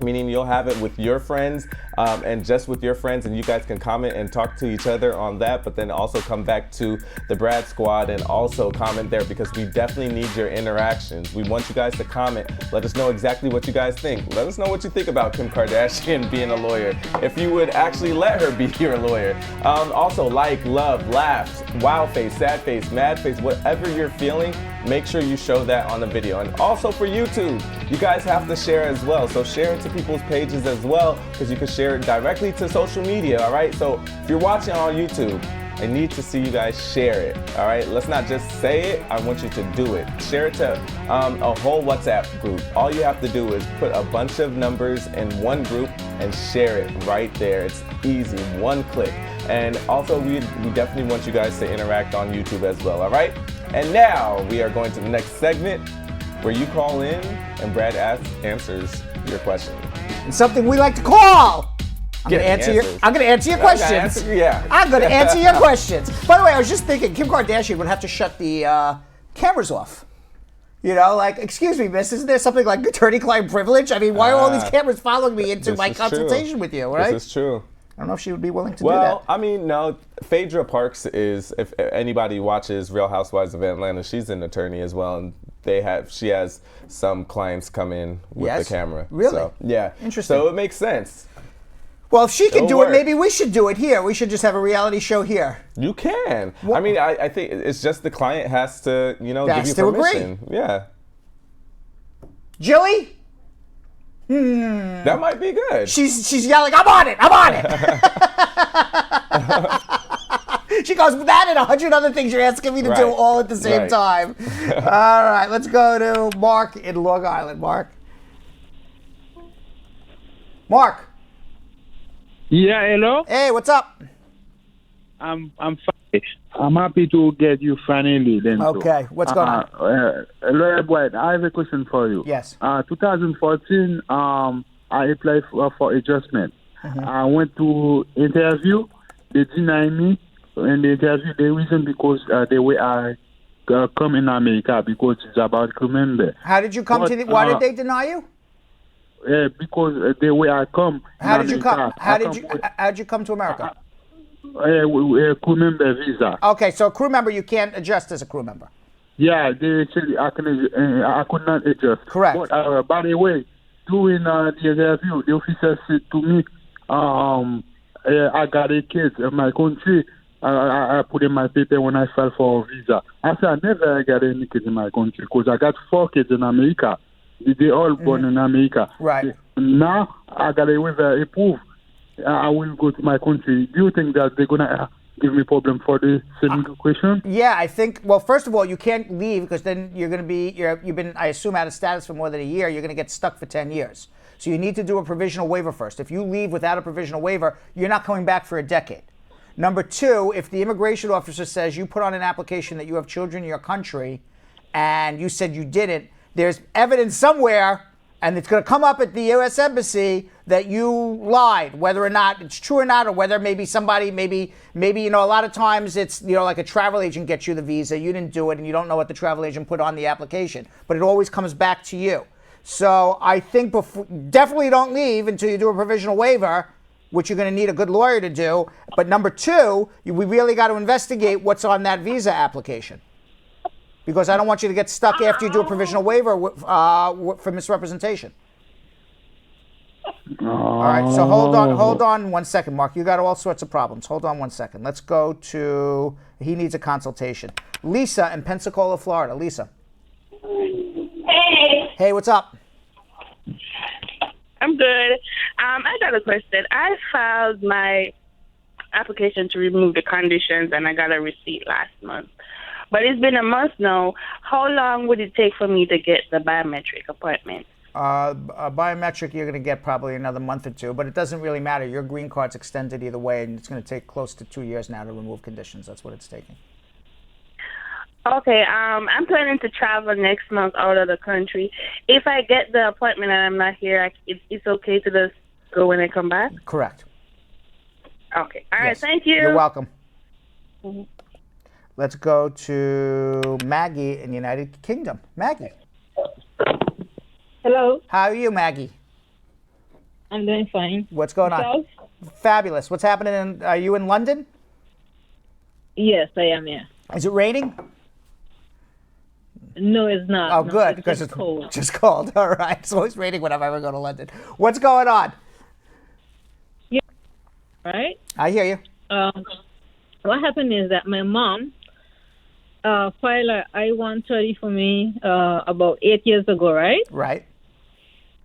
meaning you'll have it with your friends and just with your friends, and you guys can comment and talk to each other on that, but then also come back to the Brad Squad and also comment there because we definitely need your interactions. We want you guys to comment. Let us know exactly what you guys think. Let us know what you think about Kim Kardashian being a lawyer, if you would actually let her be your lawyer. Also, like, love, laugh, wow face, sad face, mad face, whatever you're feeling, make sure you show that on the video. And also for YouTube, you guys have to share as well. So share it to people's pages as well because you can share it directly to social media, all right? So if you're watching on YouTube, I need to see you guys share it, all right? Let's not just say it, I want you to do it. Share it to a whole WhatsApp group. All you have to do is put a bunch of numbers in one group and share it right there. It's easy, one click. And also, we definitely want you guys to interact on YouTube as well, all right? And now we are going to the next segment where you call in and Brad answers your question. And something we like to call. I'm going to answer your questions. I'm going to answer your questions. By the way, I was just thinking, Kim Kardashian would have to shut the cameras off. You know, like, excuse me, miss, isn't there something like attorney-client privilege? I mean, why are all these cameras following me into my consultation with you, right? This is true. I don't know if she would be willing to do that. Well, I mean, no. Phaedra Parks is, if anybody watches Real Housewives of Atlanta, she's an attorney as well, and she has some clients come in with the camera. Really? So, yeah. Interesting. So it makes sense. Well, if she can It'll do work. it, maybe we should do it here. We should just have a reality show here. You can. I mean, I think it's just the client has to, give you permission. Agree. Yeah. Jilly? That might be good. She's yelling, I'm on it! I'm on it! She goes, that and 100 other things you're asking me to do all at the same time. All right, let's go to Mark in Long Island. Mark. Yeah, hello? Hey, what's up? I'm fine. I'm happy to get you finally. Then okay, what's going on? Lawyer Brad, I have a question for you. Yes. 2014, I applied for adjustment. I went to interview. They denied me. And the interview, the reason because the way I come in America, because it's about crew member. How did you come to the... Why did they deny you? Because the way I come... How did you come? How did you come to America? Crew member visa. Okay, so a crew member, you can't adjust as a crew member. Yeah, they said I could not adjust. Correct. But by the way, during the interview, the officer said to me, I got a kid in my country. I put in my paper when I filed for a visa. I said I never got any kids in my country because I got 4 kids in America. They all born in America. Right. Now I got a waiver approved. I will go to my country. Do you think that they're gonna give me problem for the same question? Yeah, I think. Well, first of all, you can't leave because then you're going to be. You've been, I assume, out of status for more than a year. You're going to get stuck for 10 years. So you need to do a provisional waiver first. If you leave without a provisional waiver, you're not coming back for a decade. Number 2, if the immigration officer says you put on an application that you have children in your country, and you said you didn't, there's evidence somewhere. And it's going to come up at the U.S. Embassy that you lied, whether or not it's true or not, or whether maybe somebody, maybe, a lot of times it's, like a travel agent gets you the visa, you didn't do it, and you don't know what the travel agent put on the application. But it always comes back to you. So I think definitely don't leave until you do a provisional waiver, which you're going to need a good lawyer to do. But number 2, we really got to investigate what's on that visa application. Because I don't want you to get stuck after you do a provisional waiver for misrepresentation. All right, so hold on 1 second, Mark. You got all sorts of problems. Hold on 1 second. Let's go to, he needs a consultation. Lisa in Pensacola, Florida. Lisa. Hey. Hey, what's up? I'm good. I got a question. I filed my application to remove the conditions, and I got a receipt last month. But it's been a month now. How long would it take for me to get the biometric appointment? A biometric, you're going to get probably another month or 2, but it doesn't really matter. Your green card's extended either way, and it's going to take close to 2 years now to remove conditions. That's what it's taking. Okay, I'm planning to travel next month out of the country. If I get the appointment and I'm not here, it's okay to just go when I come back? Correct. Okay. All right, thank you. You're welcome. Mm-hmm. Let's go to Maggie in the United Kingdom. Maggie. Hello. How are you, Maggie? I'm doing fine. What's going on? Fabulous. What's happening? Are you in London? Yes, I am, yeah. Is it raining? No, it's not. Oh, no, good, because it's cold. Just cold. All right. It's always raining whenever I ever go to London. What's going on? Yeah. Right? I hear you. What happened is that my mom filed a I-130 for me about 8 years ago, right? Right.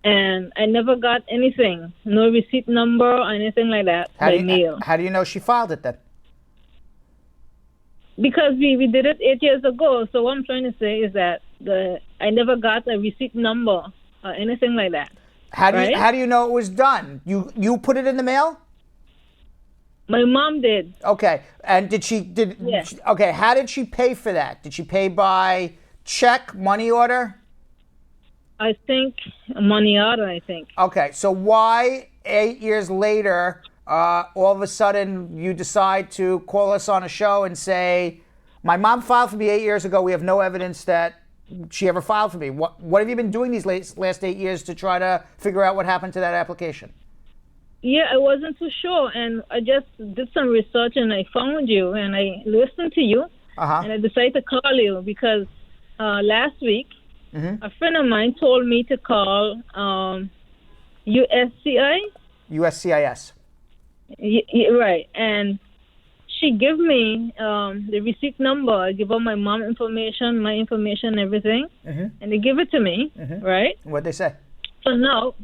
And I never got anything, no receipt number or anything like that by mail. How do you know she filed it then? Because we did it 8 years ago. So what I'm trying to say is that I never got a receipt number or anything like that. How do you know it was done? You put it in the mail? My mom did. Okay. And Yes. Okay, how did she pay for that? Did she pay by check, money order? I think money order, I think. Okay, so why 8 years later all of a sudden you decide to call us on a show and say, My mom filed for me 8 years ago. We have no evidence that she ever filed for me. What have you been doing these last 8 years to try to figure out what happened to that application? Yeah, I wasn't too sure, and I just did some research, and I found you, and I listened to you, and I decided to call you because last week, a friend of mine told me to call USCI. USCIS. Right, and she gave me the receipt number. I give her my mom information, my information, everything, and they give it to me, right? What'd they say? So now,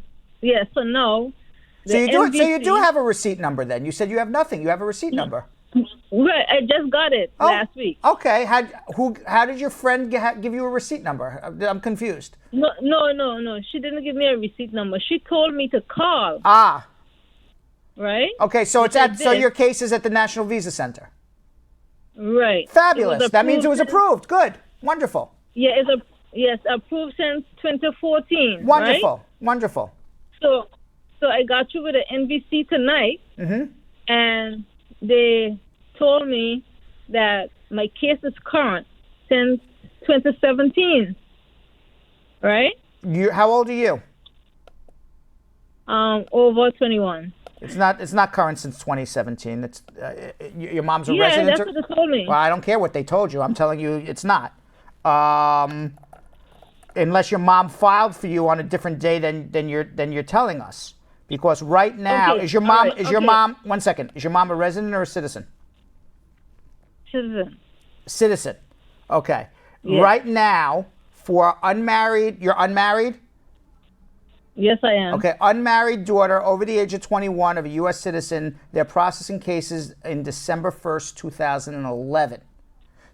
So you do have a receipt number then. You said you have nothing. You have a receipt number. Right, I just got it last week. Okay. How did your friend give you a receipt number? I'm confused. No. She didn't give me a receipt number. She told me to call. Right? Okay, so your case is at the National Visa Center. Right. Fabulous. That means it was approved. Good. Wonderful. Yeah, it's approved since 2014. Wonderful. Right? Wonderful. So I got you with the NVC tonight, and they told me that my case is current since 2017. Right? How old are you? Over 21. It's not current since 2017. It's your mom's a resident. Yeah, that's what they told me. Well, I don't care what they told you. I'm telling you, it's not. Unless your mom filed for you on a different day than you're telling us. Because right now, is your mom? 1 second. Is your mom a resident or a citizen? Citizen. Citizen. Okay. Yeah. Right now, for unmarried, you're unmarried? Yes, I am. Okay, unmarried daughter over the age of 21 of a U.S. citizen, they're processing cases in December 1st, 2011.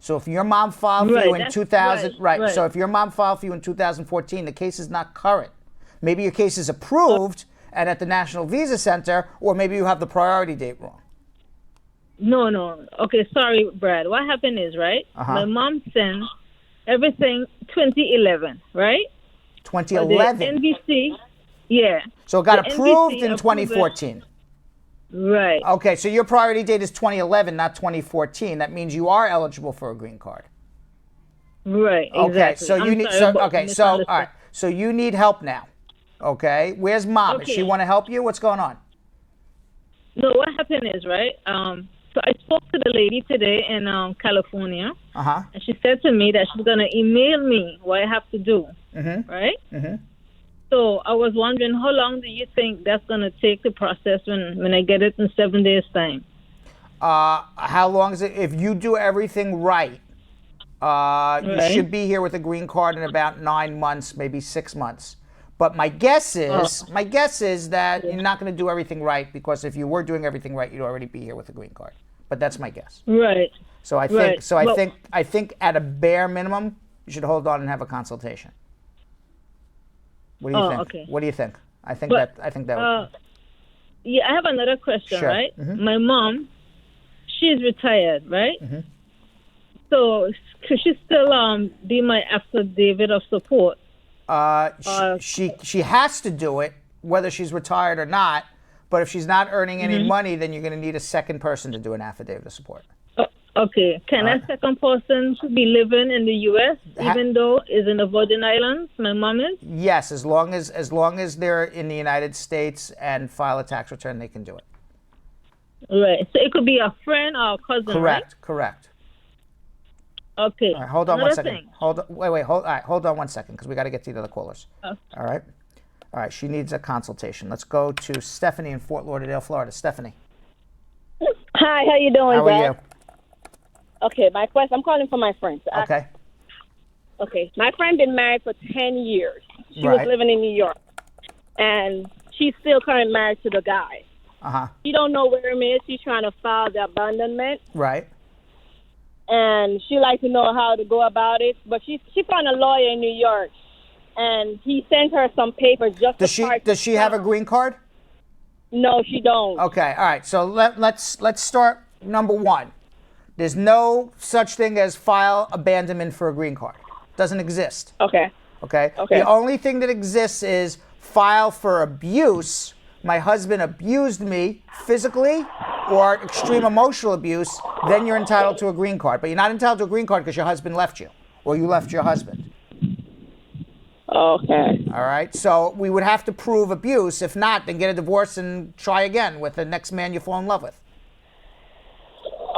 So if your mom filed for you in 2000, right. So if your mom filed for you in 2014, the case is not current. Maybe your case is approved and at the National Visa Center, or maybe you have the priority date wrong. No. Okay, sorry, Brad. What happened is, right, my mom sent everything 2011, right? 2011? The NVC, yeah. So it got approved in 2014. Right. Okay, so your priority date is 2011, not 2014. That means you are eligible for a green card. Right. Okay, exactly. so all right. So you need help now. Okay. Where's mom? Does she want to help you? What's going on? No, what happened is, right, so I spoke to the lady today in California, and she said to me that she's going to email me what I have to do, right? So I was wondering, how long do you think that's going to take to process when I get it in 7 days' time? How long is it? If you do everything right, you should be here with a green card in about 9 months, maybe 6 months. But my guess is that you're not going to do everything right, because if you were doing everything right, you'd already be here with a green card. But that's my guess. Right. So I think at a bare minimum, you should hold on and have a consultation. What do you think? Okay. What do you think? I think that would. Yeah, I have another question, right? My mom, she's retired, right? So could she still be my affidavit of support? She has to do it, whether she's retired or not. But if she's not earning any money, then you're going to need a second person to do an affidavit of support. Okay. Can that second person be living in the U.S. even though is in the Virgin Islands? My mom is. Yes, as long as they're in the United States and file a tax return, they can do it. Right. So it could be a friend or a cousin. Correct. Right? Correct. Okay. All right, hold on 1 second. Hold on 1 second, because we got to get to the other callers. Okay. All right. She needs a consultation. Let's go to Stephanie in Fort Lauderdale, Florida. Stephanie. Hi. How you doing, How are you? Okay. My question. I'm calling for my friend. Okay. Okay. My friend been married for 10 years. She was living in New York, and she's still currently married to the guy. She don't know where him is. She's trying to file the abandonment. Right. And she like to know how to go about it. But she found a lawyer in New York, and he sent her some papers just Does she have a green card? No, she don't. Okay. All right. So let's start number one. There's no such thing as file abandonment for a green card. Doesn't exist. Okay. Okay. The only thing that exists is file for abuse. My husband abused me physically or extreme emotional abuse, then you're entitled to a green card. But you're not entitled to a green card because your husband left you, or you left your husband. Okay. All right. So we would have to prove abuse. If not, then get a divorce and try again with the next man you fall in love with.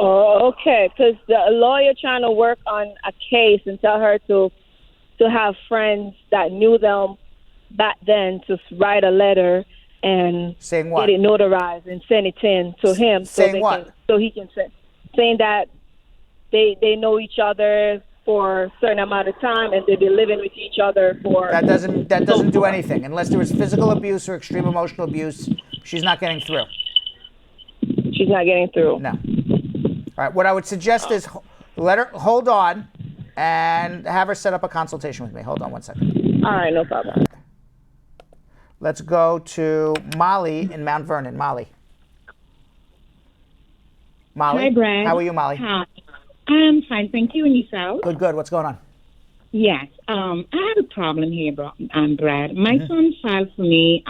Oh, okay. Because the lawyer trying to work on a case and tell her to have friends that knew them back then to write a letter and saying what? Get it notarized and send it in to him. Saying what? So he can send. Saying that they know each other for a certain amount of time and they've been living with each other for... That doesn't do anything. Unless there was physical abuse or extreme emotional abuse, she's not getting through. She's not getting through. No. All right. What I would suggest is let her hold on and have her set up a consultation with me. Hold on one second. All right, no problem. Let's go to Molly in Mount Vernon. Molly. Hi, Brad. How are you, Molly? Hi. I'm fine, thank you. And yourself? Good. What's going on? Yes. I have a problem here, Brad. My son filed for me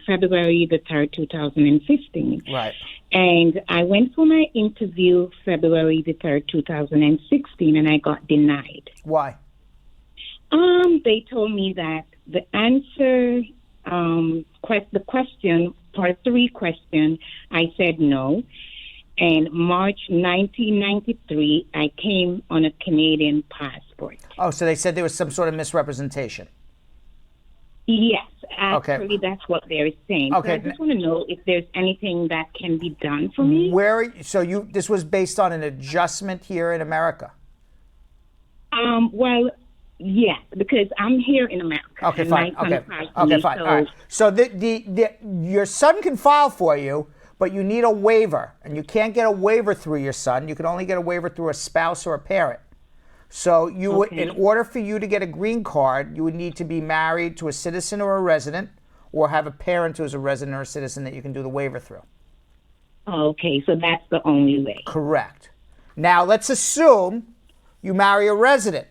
February the 3rd, 2015. Right. And I went for my interview February the 3rd, 2016, and I got denied. Why? They told me that the answer, the question, part 3 question, I said no. And March 1993, I came on a Canadian passport. Oh, so they said there was some sort of misrepresentation. Yes, actually, that's what they're saying. Okay. So I just want to know if there's anything that can be done for me. This was based on an adjustment here in America? Well, yes, because I'm here in America. Okay, fine. Okay, fine. All right. So your son can file for you, but you need a waiver, and you can't get a waiver through your son. You can only get a waiver through a spouse or a parent. So would, in order for you to get a green card, you would need to be married to a citizen or a resident, or have a parent who is a resident or a citizen that you can do the waiver through. Okay, so that's the only way. Correct. Now, let's assume you marry a resident.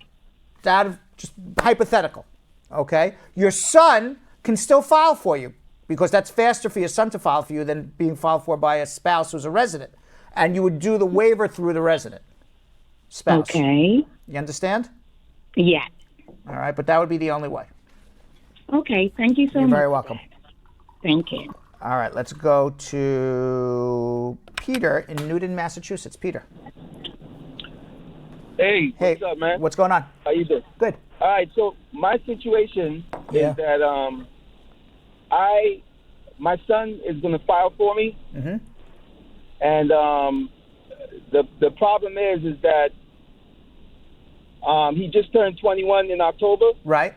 That's just hypothetical, okay? Your son can still file for you, because that's faster for your son to file for you than being filed for by a spouse who's a resident. And you would do the waiver through the resident spouse. Okay. You understand? Yes. All right, but that would be the only way. Okay, thank you so much. You're very welcome. Thank you. All right, let's go to Peter in Newton, Massachusetts. Peter. Hey, what's up, man? What's going on? How you doing? Good. All right, so my situation is that my son is going to file for me, and the problem is that he just turned 21 in October, right?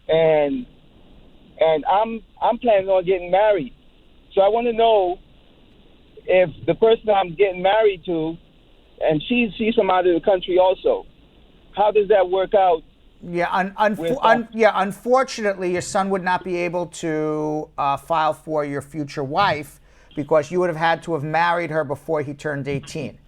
And I'm planning on getting married, so I want to know if the person I'm getting married to, and she's from out of the country also, how does that work out? Yeah, unfortunately, your son would not be able to file for your future wife because you would have had to have married her before he turned 18.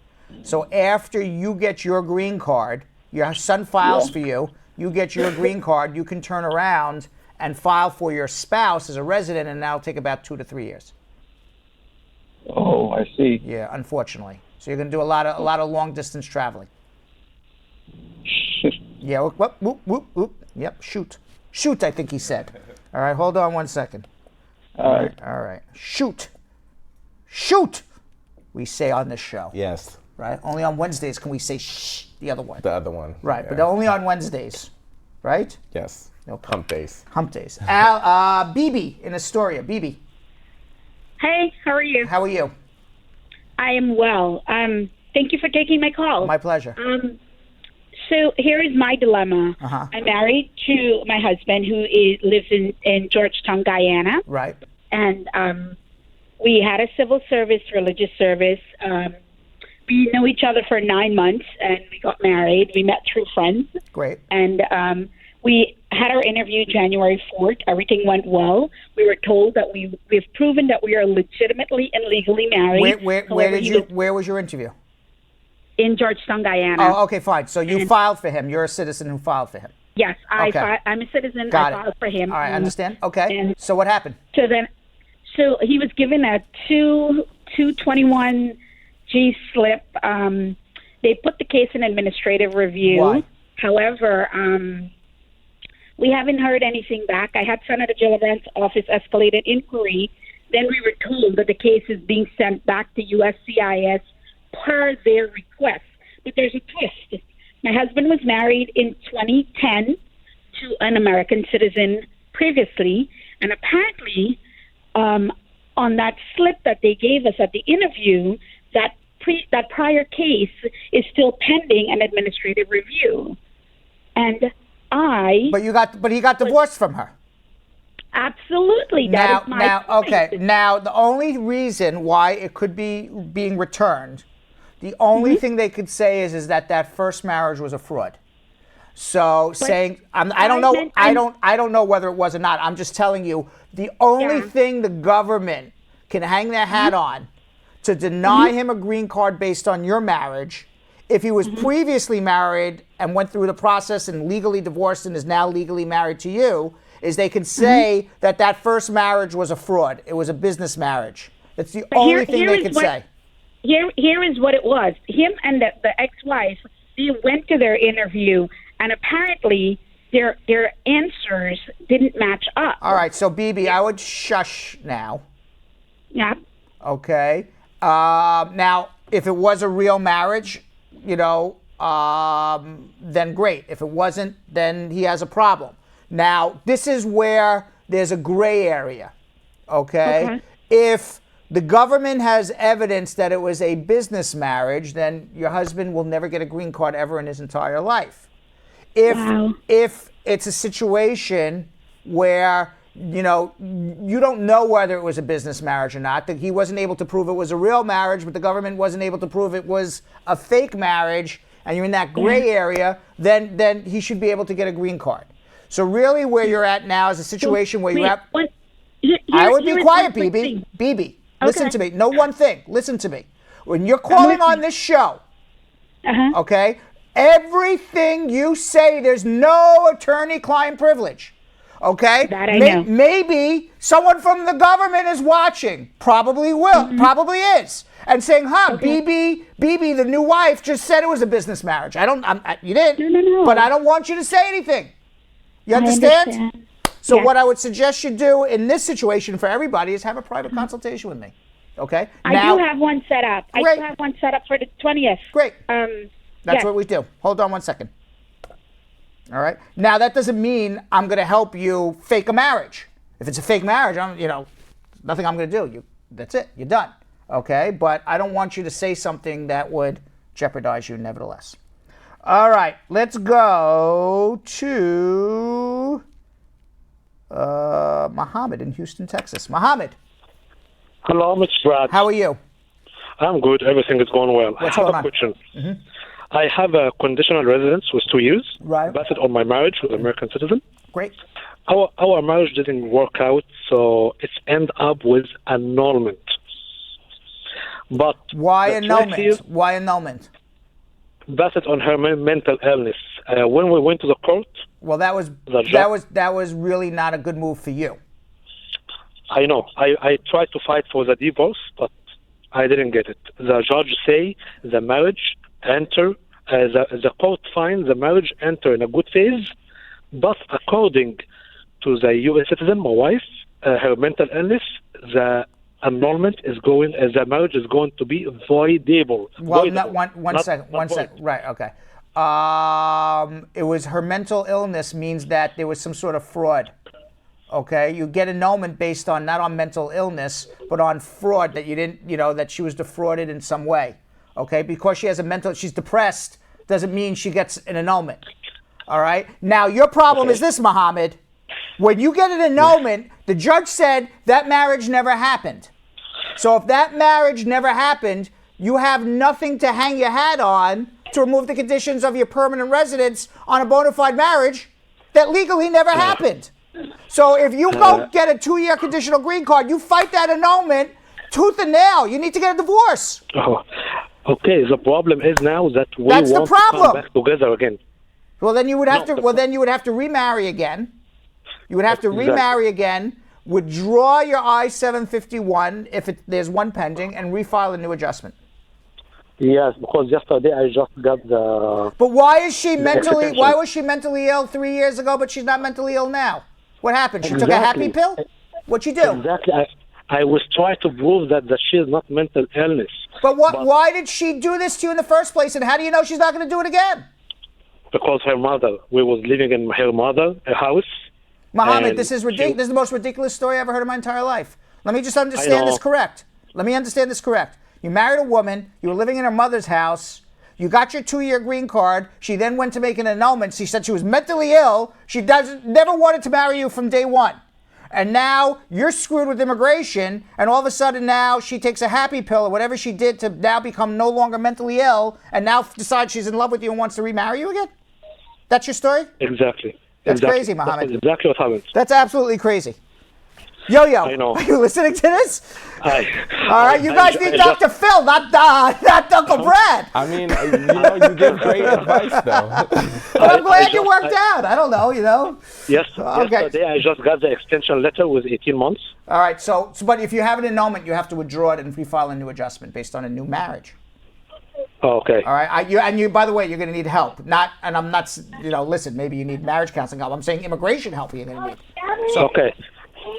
So after you get your green card, your son files for you, you get your green card, you can turn around and file for your spouse as a resident, and that'll take about 2 to 3 years. Oh, I see. Yeah, unfortunately. So you're going to do a lot of long distance traveling. Yeah, whoop, whoop, whoop, whoop. Yep, shoot. Shoot, I think he said. All right, hold on one second. All right. Shoot. Shoot, we say on this show. Yes. Right? Only on Wednesdays can we say shh, the other one. The other one. Right, yeah. but only on Wednesdays. Right? Yes. Okay. Hump days. Hump days. BB in Astoria. BB. Hey, how are you? How are you? I am well. Thank you for taking my call. My pleasure. So here is my dilemma. I'm married to my husband who lives in Georgetown, Guyana. Right. And we had a civil service, religious service. We knew each other for 9 months, and we got married. We met through friends. Great. And we had our interview January 4th. Everything went well. We were told that we've proven that we are legitimately and legally married. Where was your interview? In Georgetown, Guyana. Oh, okay, fine. So you filed for him. You're a citizen who filed for him. Yes, I'm a citizen. I filed for him. All right, understand. Okay. So what happened? So he was given a two 221G slip. They put the case in administrative review. Why? However, we haven't heard anything back. I had Senator Gillibrand's office escalate an inquiry. Then we were told that the case is being sent back to USCIS per their request. But there's a twist. My husband was married in 2010 to an American citizen previously, and apparently on that slip that they gave us at the interview, that prior case is still pending an administrative review. And But he got divorced from her. Absolutely. Now, that is my point. Now, the only reason why it could be being returned, the only thing they could say is that first marriage was a fraud. So I don't know whether it was or not. I'm just telling you the only thing the government can hang their hat on to deny him a green card based on your marriage, if he was previously married and went through the process and legally divorced and is now legally married to you, is they can say that first marriage was a fraud. It was a business marriage. That's the only thing they could say. Here is what it was. Him and the ex-wife, they went to their interview, and apparently their answers didn't match up. All right, so BB, I would shush now. Yeah. Okay. Now, if it was a real marriage, then great. If it wasn't, then he has a problem. Now, this is where there's a gray area, okay? If the government has evidence that it was a business marriage, then your husband will never get a green card ever in his entire life. If it's a situation where, you don't know whether it was a business marriage or not, that he wasn't able to prove it was a real marriage, but the government wasn't able to prove it was a fake marriage, and you're in that gray area, then he should be able to get a green card. So really where you're at now is a situation where you have... I would be quiet, BB. BB, listen to me. No one thing. Listen to me. When you're calling on this show, okay, everything you say, there's no attorney-client privilege. Okay? That I know. Maybe someone from the government is watching. Probably will. Probably is. And saying, BB, the new wife, just said it was a business marriage. You didn't. No. But I don't want you to say anything. You understand? So what I would suggest you do in this situation for everybody is have a private consultation with me. Okay? I do have one set up. Great. I do have one set up for the 20th. Great. That's what we do. Hold on one second. All right? Now, that doesn't mean I'm going to help you fake a marriage. If it's a fake marriage, nothing I'm going to do. That's it. You're done. Okay? But I don't want you to say something that would jeopardize you nevertheless. All right. Let's go to Mohammed in Houston, Texas. Mohammed. Hello, Mr. Brad. How are you? I'm good. Everything is going well. What's I have going a on? question. I have a conditional residence with 2 years. Right. Based on my marriage with an American citizen. Great. Our marriage didn't work out, so it's end up with annulment. But why annulment? Why annulment? Based on her mental illness. When we went to the court. Well, that was really not a good move for you. I know. I tried to fight for the divorce, but I didn't get it. The judge say the marriage the court finds the marriage enter in a good phase, but according to the U.S. citizen, my wife, her mental illness, the annulment is going, the marriage is going to be voidable. Well, one second. Right, okay. It was her mental illness means that there was some sort of fraud. Okay, you get annulment based on not on mental illness, but on fraud that you didn't, that she was defrauded in some way. Okay, because she has she's depressed, doesn't mean she gets an annulment. All right. Now your problem is this, Mohammed. When you get an annulment, the judge said that marriage never happened. So if that marriage never happened, you have nothing to hang your hat on to remove the conditions of your permanent residence on a bona fide marriage that legally never happened. So if you go get a 2-year conditional green card, you fight that annulment tooth and nail. You need to get a divorce. Oh, okay. The problem is now that we want to come back together again. Well, then you would have to. Well, then you would have to remarry again. You would have to remarry again withdraw your I-751 if there's one pending, and refile a new adjustment. Yes, because yesterday I just got the. But why is she mentally? extension. Why was she mentally ill 3 years ago, but she's not mentally ill now? What happened? She took a happy pill? What'd she do? Exactly. I was trying to prove that she is not mental illness. But why did she do this to you in the first place? And how do you know she's not going to do it again? Because her mother, we was living in her mother house. Muhammad, this is ridiculous. This is the most ridiculous story I ever heard in my entire life. Let me just understand this correct. Let me understand this correct. You married a woman. You were living in her mother's house. You got your 2-year green card. She then went to make an annulment. She said she was mentally ill. She never wanted to marry you from day one. And now you're screwed with immigration, and all of a sudden now she takes a happy pill or whatever she did to now become no longer mentally ill, and now decides she's in love with you and wants to remarry you again? That's your story? Exactly. That's crazy, Muhammad. That's exactly what happened. That's absolutely crazy. Yo-Yo, I know. are you listening to this? All right, you guys need Dr. Phil, not Uncle Brad. I mean, you give great advice, though. But I'm glad you worked out. I don't know, Yes, Okay. yesterday I just got the extension letter with 18 months. All right, so but if you have an annulment, you have to withdraw it and refile a new adjustment based on a new marriage. Oh, okay. All right, you. By the way, you're going to need help. I'm not. Listen, maybe you need marriage counseling help. I'm saying immigration help. You're going to need. So, okay.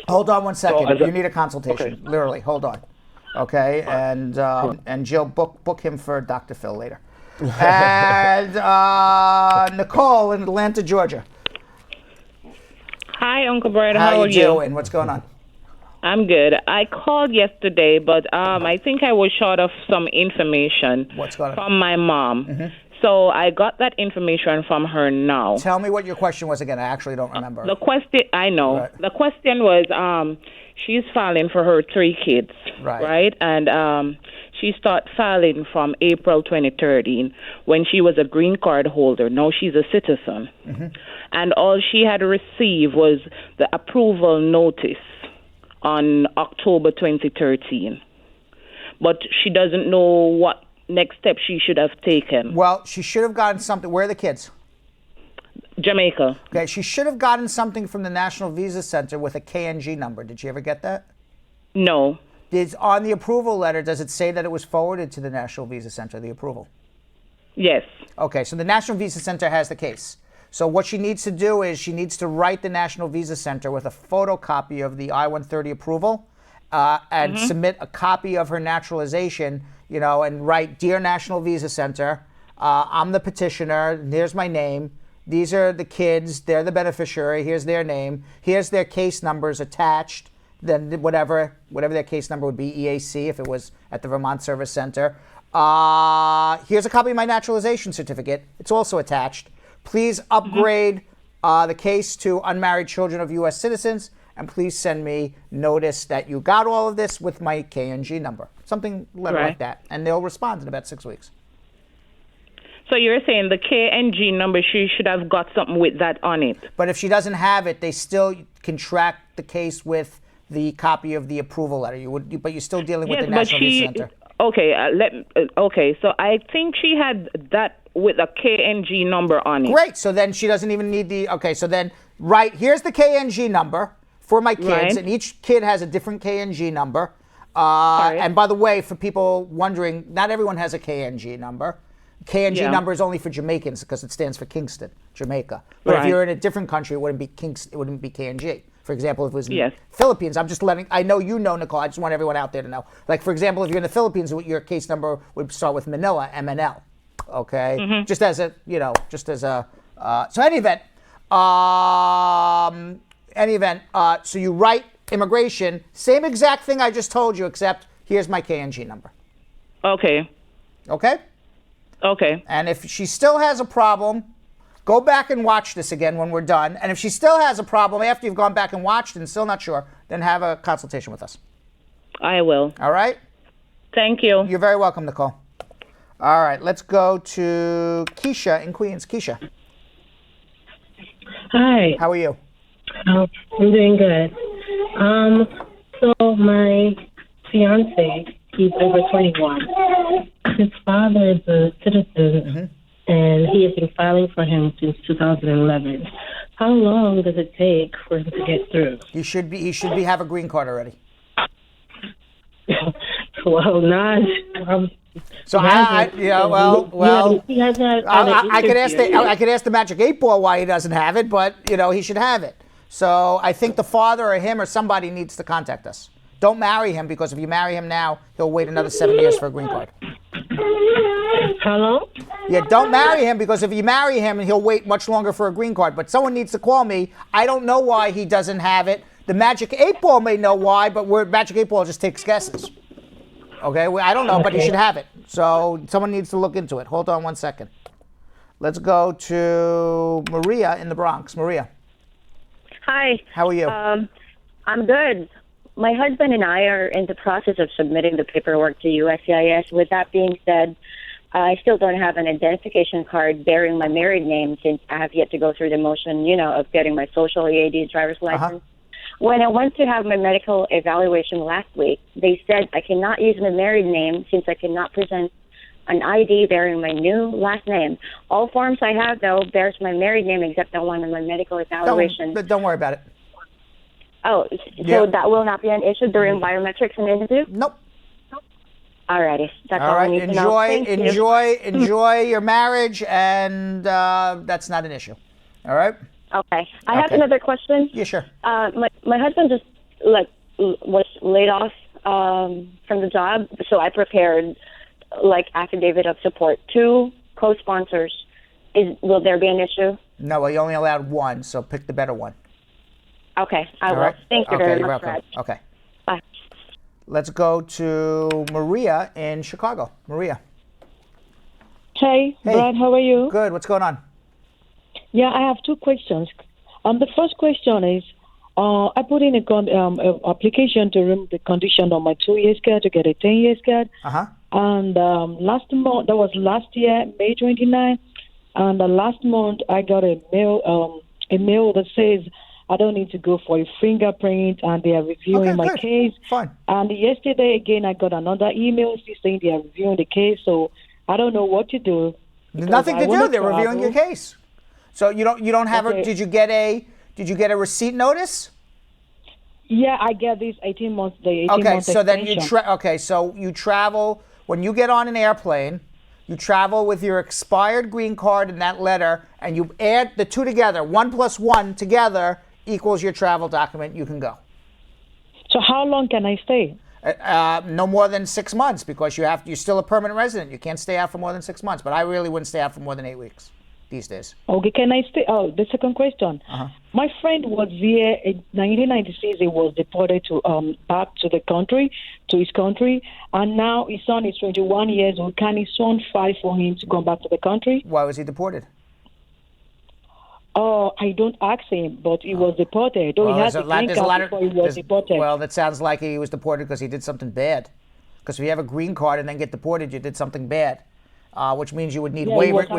Hold on one second. So, you need a consultation. Okay. Literally, hold on. Okay, and Jill, book him for Dr. Phil later. And Nicole in Atlanta, Georgia. Hi, Uncle Brad. How are you doing? What's going on? I'm good. I called yesterday, but I think I was short of some information from my mom. Mm-hmm. So I got that information from her now. Tell me what your question was again. I actually don't remember. The question, I know. Right. The question was, she's filing for her 3 kids, right? And she started filing from April 2013 when she was a green card holder. Now she's a citizen. Mm-hmm. And all she had received was the approval notice on October 2013. But she doesn't know what next step she should have taken. Well, she should have gotten something. Where are the kids? Jamaica. Okay, she should have gotten something from the National Visa Center with a KNG number. Did she ever get that? No. On the approval letter, does it say that it was forwarded to the National Visa Center, the approval? Yes. Okay, so the National Visa Center has the case. So what she needs to do is she needs to write the National Visa Center with a photocopy of the I-130 approval and submit a copy of her naturalization, and write, Dear National Visa Center, I'm the petitioner, here's my name, these are the kids, they're the beneficiary, here's their name, here's their case numbers attached, then whatever their case number would be, EAC if it was at the Vermont Service Center. Here's a copy of my naturalization certificate, it's also attached. Please upgrade the case to unmarried children of U.S. citizens, and please send me notice that you got all of this with my KNG number. Something like that. And they'll respond in about 6 weeks. So you're saying the KNG number, she should have got something with that on it. But if she doesn't have it, they still can track the case with the copy of the approval letter. But you're still dealing with the National Visa Center. Okay, so I think she had that with a KNG number on it. Great, so then she doesn't even need so then, here's the KNG number for my kids, and each kid has a different KNG number. And by the way, for people wondering, not everyone has a KNG number. KNG number is only for Jamaicans because it stands for Kingston, Jamaica. But if you're in a different country, it wouldn't be KNG. For example, if it was in the Philippines, I know Nicole, I just want everyone out there to know. Like, for example, if you're in the Philippines, your case number would start with Manila, MNL. Okay? Mm-hmm. Just as a, so any event, so you write immigration, same exact thing I just told you, except here's my KNG number. Okay. Okay? Okay. And if she still has a problem, go back and watch this again when we're done. And if she still has a problem after you've gone back and watched and still not sure, then have a consultation with us. I will. All right? Thank you. You're very welcome, Nicole. All right, let's go to Keisha in Queens. Keisha. Hi. How are you? I'm doing good. So my fiance, he's over 21. His father is a citizen, and he has been filing for him since 2011. How long does it take for him to get through? He should have a green card already. Well, not. So he hasn't. I could ask the Magic 8 Ball why he doesn't have it, but he should have it. So I think the father or him or somebody needs to contact us. Don't marry him, because if you marry him now, he'll wait another 7 years for a green card. Hello? Yeah, don't marry him, because if you marry him, he'll wait much longer for a green card. But someone needs to call me. I don't know why he doesn't have it. The Magic 8 Ball may know why, but Magic 8 Ball just takes guesses. Okay, I don't know, but he should have it. So someone needs to look into it. Hold on one second. Let's go to Maria in the Bronx. Maria. Hi. How are you? I'm good. My husband and I are in the process of submitting the paperwork to USCIS. With that being said, I still don't have an identification card bearing my married name, since I have yet to go through the motion, of getting my social EAD driver's license. When I went to have my medical evaluation last week, they said I cannot use my married name since I cannot present an ID bearing my new last name. All forms I have, though, bears my married name except the one in my medical evaluation. Don't worry about it. Oh, so that will not be an issue during biometrics and interview? Nope. Alrighty, that's all I need to know. Thank you. Enjoy your marriage, and that's not an issue. All right? Okay. I have another question. Yeah, sure. My husband just was laid off from the job, so I prepared affidavit of support. 2 co-sponsors. Will there be an issue? No, well, you only allowed 1, so pick the better one. Okay, I will. Right. Thank you very much, Brad. Okay. Bye. Let's go to Maria in Chicago. Maria. Hey, Brad, how are you? Good. What's going on? Yeah, I have 2 questions. The first question is, I put in a application to remove the condition on my 2 years card to get a 10 years card. And last month, that was last year, May 29th, and last month I got a mail that says I don't need to go for a fingerprint, and they are reviewing my case. Fine. And yesterday again, I got another email saying they are reviewing the case. So I don't know what to do. Nothing to do. They're reviewing your case. So you don't have a. Did you get a receipt notice? Yeah, I get this 18 months. The 18 okay, month so then extension. so you travel when you get on an airplane. You travel with your expired green card and that letter, and you add the 2 together. 1 + 1 together equals your travel document. You can go. So how long can I stay? No more than 6 months, because you're still a permanent resident. You can't stay out for more than 6 months. But I really wouldn't stay out for more than 8 weeks these days. Okay, can I stay? Oh, the second question. My friend was here in 1996. He was deported to back to his country, and now his son is 21 years old. Can his son fight for him to come back to the country? Why was he deported? Oh, I don't ask him, but he was deported. Though he had the green card before he was deported. Well, that sounds like he was deported because he did something bad. Because if you have a green card and then get deported, you did something bad, which means you would need waivers.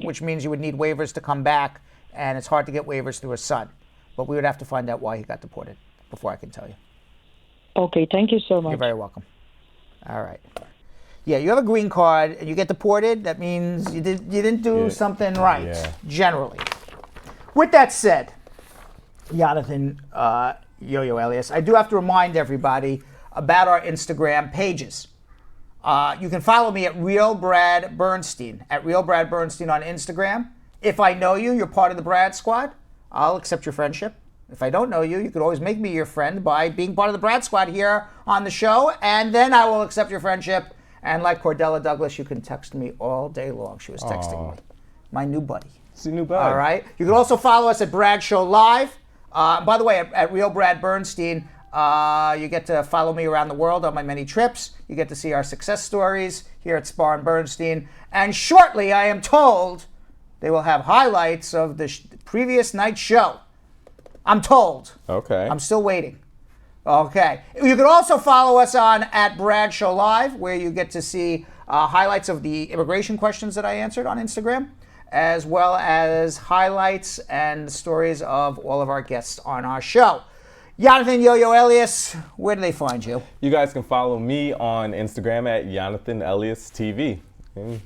Which means you would need waivers to come back, and it's hard to get waivers through his son. But we would have to find out why he got deported before I can tell you. Okay, thank you so much. You're very welcome. All right. Yeah, you have a green card and you get deported. That means you didn't do something right, generally. With that said, Yonathan, Yo-Yo Elias, I do have to remind everybody about our Instagram pages. You can follow me at Real Brad Bernstein, at Real Brad Bernstein on Instagram. If I know you, you're part of the Brad Squad, I'll accept your friendship. If I don't know you, you could always make me your friend by being part of the Brad Squad here on the show, and then I will accept your friendship. And like Cordella Douglas, you can text me all day long. She was texting me. My new buddy. It's a new buddy. All right. You can also follow us at Brad Show Live. By the way, at Real Brad Bernstein, you get to follow me around the world on my many trips. You get to see our success stories here at Spar and Bernstein. And shortly, I am told, they will have highlights of the previous night's show. I'm told. Okay. I'm still waiting. Okay. You can also follow us on at Brad Show Live, where you get to see highlights of the immigration questions that I answered on Instagram, as well as highlights and stories of all of our guests on our show. Yonathan Yo-Yo Elias, where do they find you? You guys can follow me on Instagram at Yonathan Elias TV. And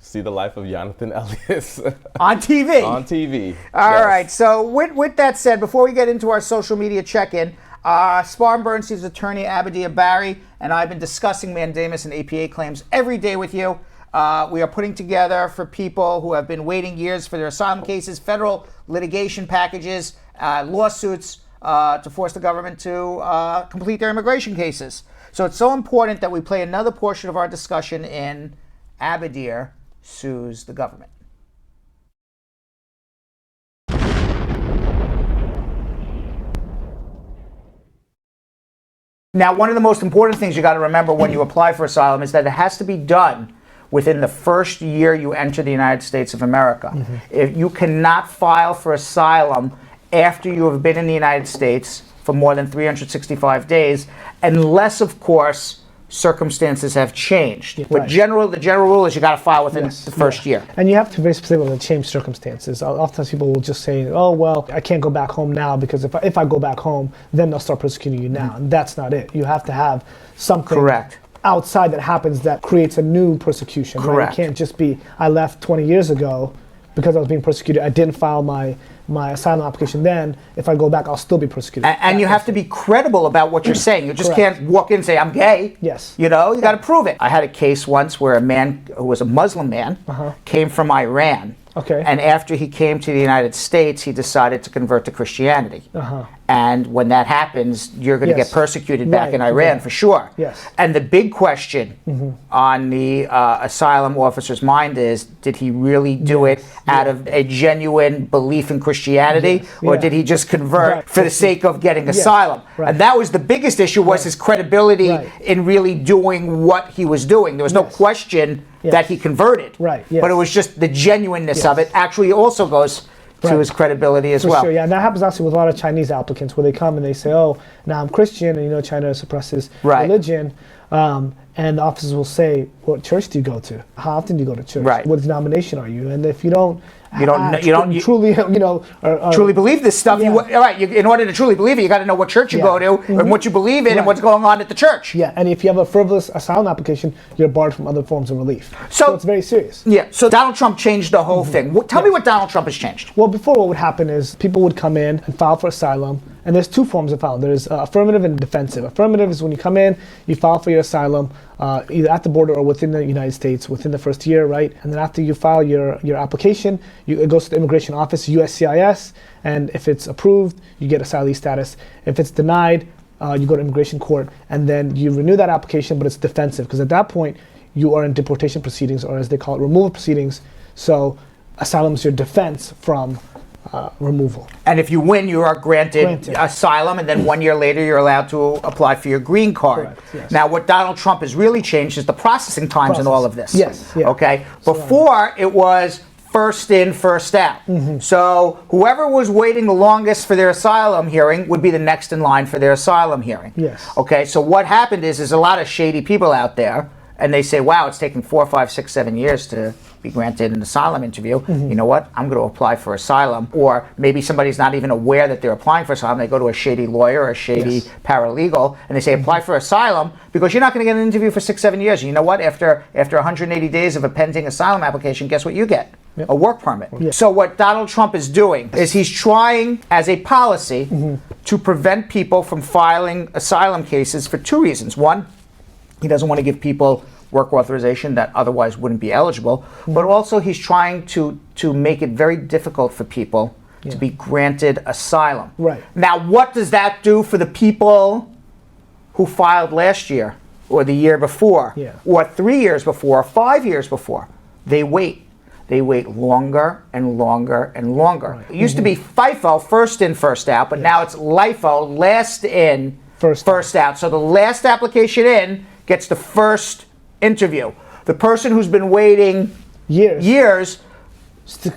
see the life of Yonathan Ellis. On TV. On TV. All right. So with that said, before we get into our social media check-in, Spartan Bernstein's attorney, Abadia Barry, and I have been discussing mandamus and APA claims every day with you. We are putting together for people who have been waiting years for their asylum cases, federal litigation packages, lawsuits to force the government to complete their immigration cases. So it's so important that we play another portion of our discussion in Abadir Sues the Government. Now, one of the most important things you got to remember when you apply for asylum is that it has to be done within the first year you enter the United States of America. If you cannot file for asylum after you have been in the United States for more than 365 days, unless, of course, circumstances have changed. But the general rule is you got to file within the first year. And you have to be very specific with the changed circumstances. Oftentimes people will just say, oh, well, I can't go back home now because if I go back home, then they'll start persecuting you now. And that's not it. You have to have something outside that happens that creates a new persecution. Correct. Right? It can't just be, I left 20 years ago because I was being persecuted. I didn't file my asylum application then. If I go back, I'll still be persecuted. And you have to be credible about what you're saying. You just can't walk in and say, I'm gay. Yes. You know, you got to prove it. I had a case once where a man who was a Muslim man came from Iran. Okay. And after he came to the United States, he decided to convert to Christianity. And when that happens, you're going to get persecuted back in Iran for sure. Yes. And the big question on the asylum officer's mind is, did he really do it out of a genuine belief in Christianity, or did he just convert for the sake of getting asylum? And that was the biggest issue, was his credibility in really doing what he was doing. There was no question that he converted. But it was just the genuineness of it actually also goes to his credibility as well. Sure, yeah, and that happens actually with a lot of Chinese applicants where they come and they say, oh, now I'm Christian, and you know China suppresses religion, and the officers will say, what church do you go to? How often do you go to church? What denomination are you? And if you don't truly truly believe this stuff. In order to truly believe it, you got to know what church you go to and what you believe in and what's going on at the church. Yeah, and if you have a frivolous asylum application, you're barred from other forms of relief. So it's very serious. Yeah. So Donald Trump changed the whole thing. Tell me what Donald Trump has changed. Well, before, what would happen is people would come in and file for asylum. And there's two forms of filing. There's affirmative and defensive. Affirmative is when you come in, you file for your asylum, either at the border or within the United States within the first year, right? And then after you file your application, it goes to the immigration office, USCIS, and if it's approved, you get asylee status. If it's denied, you go to immigration court, and then you renew that application, but it's defensive, because at that point, you are in deportation proceedings, or as they call it, removal proceedings. So asylum is your defense from removal. And if you win, you are granted asylum, and then 1 year later you're allowed to apply for your green card. Correct, yes. Now, what Donald Trump has really changed is the processing times in all of this. Yes. Yeah. Okay? Before, it was first in, first out. So whoever was waiting the longest for their asylum hearing would be the next in line for their asylum hearing. Yes. Okay, so what happened is there's a lot of shady people out there, and they say, wow, it's taking 4, 5, 6, 7 years to be granted an asylum interview. You know what? I'm going to apply for asylum. Or maybe somebody's not even aware that they're applying for asylum. They go to a shady lawyer or a shady paralegal, and they say, apply for asylum, because you're not going to get an interview for 6, 7 years. And you know what? After 180 days of a pending asylum application, guess what you get? A work permit. So what Donald Trump is doing is he's trying, as a policy, to prevent people from filing asylum cases for two reasons. One, he doesn't want to give people work authorization that otherwise wouldn't be eligible, but also he's trying to make it very difficult for people to be granted asylum. Right. Now, what does that do for the people who filed last year, or the year before, or 3 years before, or 5 years before? They wait. They wait longer and longer and longer. It used to be FIFO, first in, first out, but now it's LIFO, last in, first out. So the last application in gets the first interview. The person who's been waiting years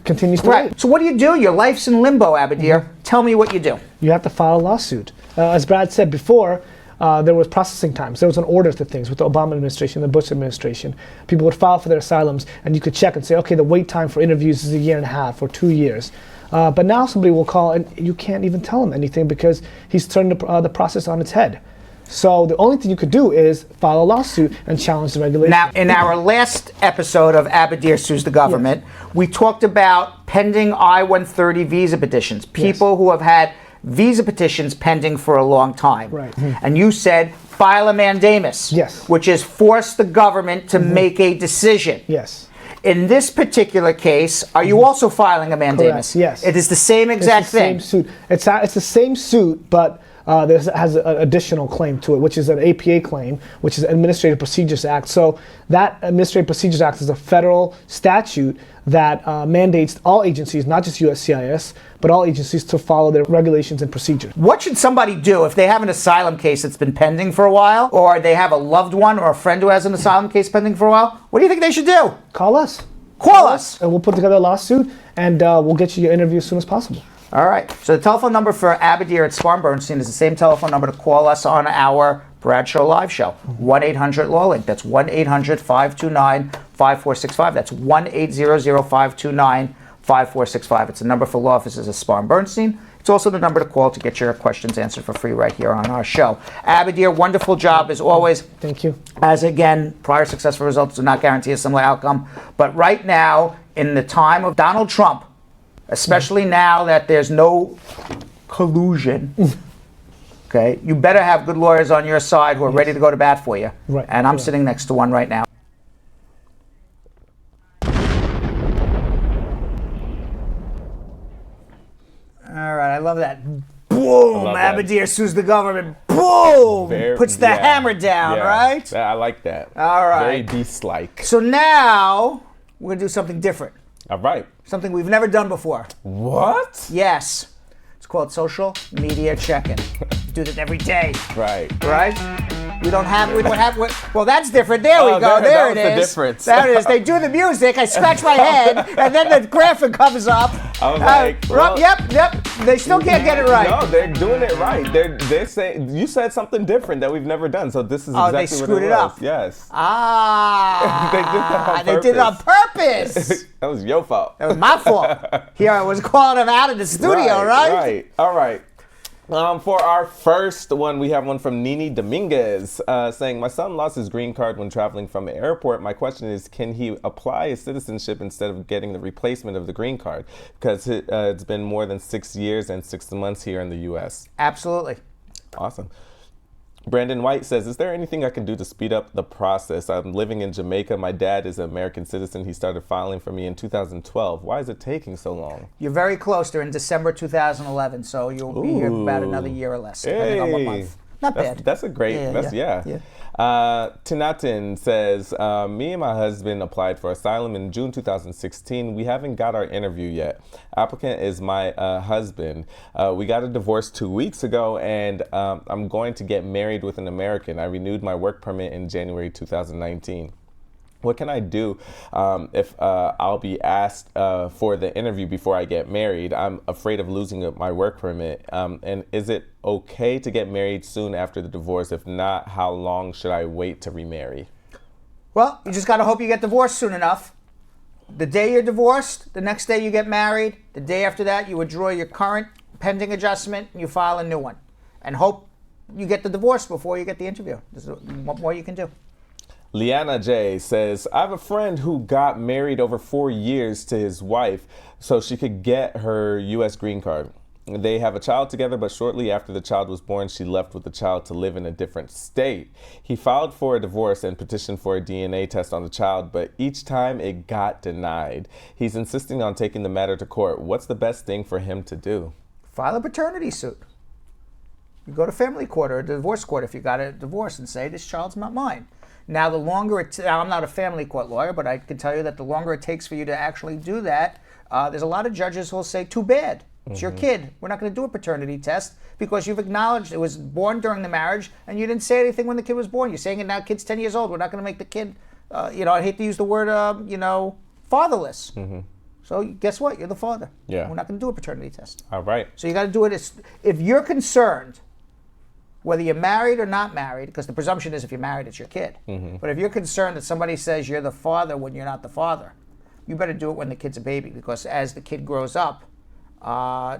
continues to wait. So what do? Your life's in limbo, Abadir. Tell me what you do. You have to file a lawsuit. As Brad said before, there was processing times. There was an order to things with the Obama administration, the Bush administration. People would file for their asylums, and you could check and say, okay, the wait time for interviews is 1.5 years or 2 years. But now somebody will call, and you can't even tell them anything because he's turned the process on its head. So the only thing you could do is file a lawsuit and challenge the regulation. Now, in our last episode of Abadir Sues the Government, we talked about pending I-130 visa petitions, people who have had visa petitions pending for a long time. Right. And you said file a mandamus, which is force the government to make a decision. Yes. In this particular case, are you also filing a mandamus? Correct, yes. It is the same exact thing. It's the same suit. It's the same suit, but has an additional claim to it, which is an APA claim, which is Administrative Procedures Act. So that Administrative Procedures Act is a federal statute that mandates all agencies, not just USCIS, but all agencies to follow their regulations and procedures. What should somebody do if they have an asylum case that's been pending for a while, or they have a loved one or a friend who has an asylum case pending for a while? What do you think they should do? Call us. Call us. And we'll put together a lawsuit, and we'll get you your interview as soon as possible. All right. So the telephone number for Abadir at Sparm Bernstein is the same telephone number to call us on our Bradshaw Live show. 1-800-LAW-LINK. That's 1-800-529-5465. That's 1-800-529-5465. It's a number for law offices at Sparm Bernstein. It's also the number to call to get your questions answered for free right here on our show. Abadir, wonderful job as always. Thank you. As again, prior successful results do not guarantee a similar outcome. But right now, in the time of Donald Trump, especially now that there's no collusion, okay, you better have good lawyers on your side who are ready to go to bat for you. Right. And I'm sitting next to one right now. All right, I love that. Boom! Abadir sues the government. Boom! Puts the hammer down, right? I like that. All right. Very beast-like. So now we're going to do something different. All right. Something we've never done before. What? Yes. It's called social media check-in. Do that every day. Right. Right? We don't have, well, that's different. There we go. There it is. That was the difference. There it is. They do the music, I scratch my head, and then the graphic comes up. I was like, well, yep. They still can't get it right. No, they're doing it right. They're saying, you said something different that we've never done, so this is exactly they screwed it up. Yes. They did it on purpose. That was your fault. That was my fault. Here I was calling them out of the studio, right? Right. All right. For our first one, we have one from Nini Dominguez saying, my son lost his green card when traveling from the airport. My question is, can he apply his citizenship instead of getting the replacement of the green card? Because it's been more than 6 years and 6 months here in the U.S. Absolutely. Awesome. Brandon White says, is there anything I can do to speed up the process? I'm living in Jamaica. My dad is an American citizen. He started filing for me in 2012. Why is it taking so long? You're very close. They're in December 2011, so you'll be here about another year or less, depending on what month. Not bad. That's a great, Tinatin says, me and my husband applied for asylum in June 2016. We haven't got our interview yet. Applicant is my husband. We got a divorce 2 weeks ago, and I'm going to get married with an American. I renewed my work permit in January 2019. What can I do if I'll be asked for the interview before I get married? I'm afraid of losing my work permit. And is it okay to get married soon after the divorce? If not, how long should I wait to remarry? Well, you just got to hope you get divorced soon enough. The day you're divorced, the next day you get married. The day after that, you withdraw your current pending adjustment and you file a new one. And hope you get the divorce before you get the interview. There's what more you can do. Liana J says, I have a friend who got married over 4 years to his wife so she could get her U.S. green card. They have a child together, but shortly after the child was born, she left with the child to live in a different state. He filed for a divorce and petitioned for a DNA test on the child, but each time it got denied. He's insisting on taking the matter to court. What's the best thing for him to do? File a paternity suit. You go to family court or a divorce court if you got a divorce and say, this child's not mine. Now, the longer I'm not a family court lawyer, but I can tell you that the longer it takes for you to actually do that, there's a lot of judges who will say, too bad. It's your kid. We're not going to do a paternity test because you've acknowledged it was born during the marriage and you didn't say anything when the kid was born. You're saying it now, kid's 10 years old. We're not going to make the kid, I hate to use the word, fatherless. So guess what? You're the father. Yeah. We're not going to do a paternity test. All right. So you got to do it if you're concerned, whether you're married or not married, because the presumption is if you're married, it's your kid. But if you're concerned that somebody says you're the father when you're not the father, you better do it when the kid's a baby, because as the kid grows up,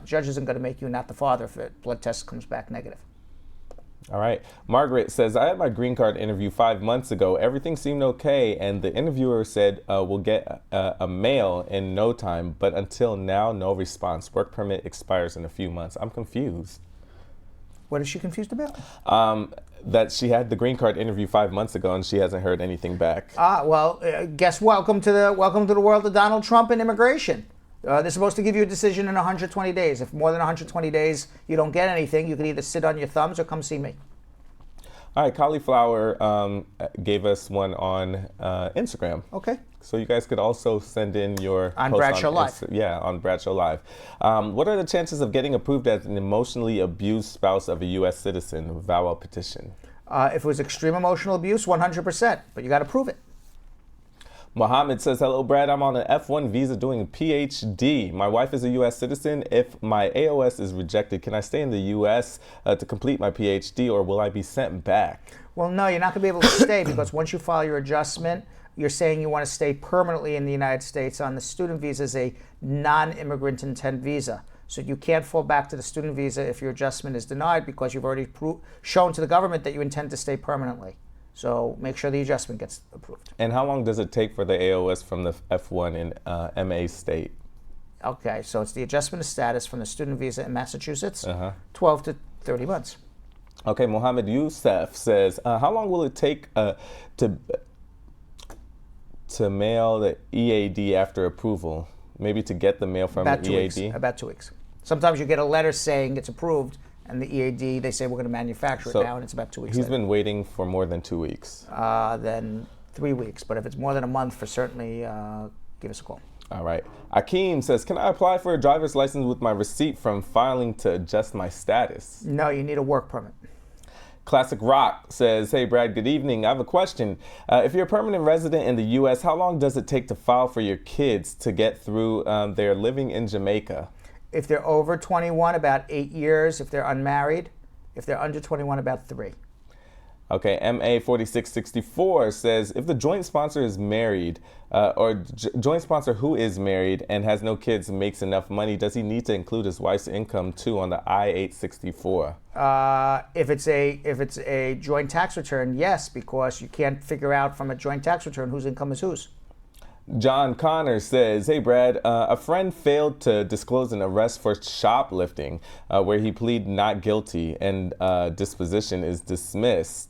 judge isn't going to make you not the father if a blood test comes back negative. All right. Margaret says, I had my green card interview 5 months ago. Everything seemed okay, and the interviewer said we'll get a mail in no time, but until now, no response. Work permit expires in a few months. I'm confused. What is she confused about? That she had the green card interview 5 months ago, and she hasn't heard anything back. Guess welcome to the world of Donald Trump and immigration. They're supposed to give you a decision in 120 days. If more than 120 days you don't get anything, you can either sit on your thumbs or come see me. All right, Cauliflower gave us one on Instagram. Okay. So you guys could also send in your on post Bradshaw Live. On Bradshaw Live. What are the chances of getting approved as an emotionally abused spouse of a U.S. citizen? VAWA petition. If it was extreme emotional abuse, 100%. But you got to prove it. Mohammed says, hello, Brad. I'm on an F1 visa doing a PhD. My wife is a U.S. citizen. If my AOS is rejected, can I stay in the U.S. To complete my PhD, or will I be sent back? Well, no, you're not going to be able to stay because once you file your adjustment, you're saying you want to stay permanently in the United States. On the student visa is a non-immigrant intent visa. So you can't fall back to the student visa if your adjustment is denied because you've already shown to the government that you intend to stay permanently. So make sure the adjustment gets approved. And how long does it take for the AOS from the F1 in MA state? Okay, so it's the adjustment of status from the student visa in Massachusetts, 12 to 30 months. Okay, Mohammed Youssef says, how long will it take to mail the EAD after approval? Maybe to get the mail from the EAD? About 2 weeks. Sometimes you get a letter saying it's approved, and the EAD, they say we're going to manufacture it now, and it's about 2 weeks He's later. been waiting for more than 2 weeks. Then 3 weeks. But if it's more than a month, for certainly give us a call. All right. Akeem says, can I apply for a driver's license with my receipt from filing to adjust my status? No, you need a work permit. Classic Rock says, hey, Brad, good evening. I have a question. If you're a permanent resident in the U.S., how long does it take to file for your kids to get through their living in Jamaica? If they're over 21, about 8 years. If they're unmarried. If they're under 21, about 3. Okay, MA4664 says, if the joint sponsor is married, joint sponsor who is married and has no kids makes enough money, does he need to include his wife's income too on the I-864? If it's a joint tax return, yes, because you can't figure out from a joint tax return whose income is whose. John Connor says, hey, Brad, a friend failed to disclose an arrest for shoplifting where he pleaded not guilty and disposition is dismissed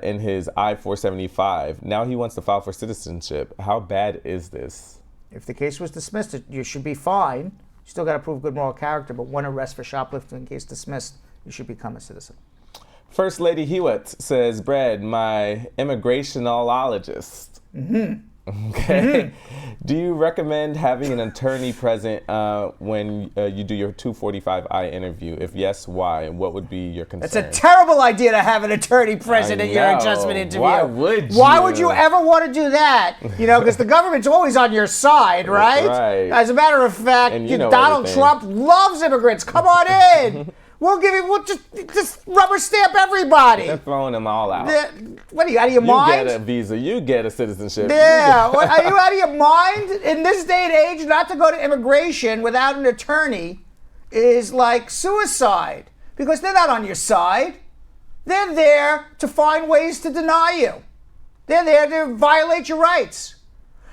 in his I-475. Now he wants to file for citizenship. How bad is this? If the case was dismissed, you should be fine. You still got to prove good moral character, but one arrest for shoplifting case dismissed, you should become a citizen. First Lady Hewitt says, Brad, my immigrationologist. Okay. Do you recommend having an attorney present when you do your 245I interview? If yes, why? And what would be your concern? It's a terrible idea to have an attorney present at your adjustment interview. Why would you? Why would you ever want to do that? You know, because the government's always on your side, right? Right. As a matter of fact, Donald Trump loves immigrants. Come on in. We'll just rubber stamp everybody. They're throwing them all out. What are you, out of your mind? You get a visa. You get a citizenship. Yeah. Are you out of your mind? In this day and age, not to go to immigration without an attorney is like suicide because they're not on your side. They're there to find ways to deny you. They're there to violate your rights.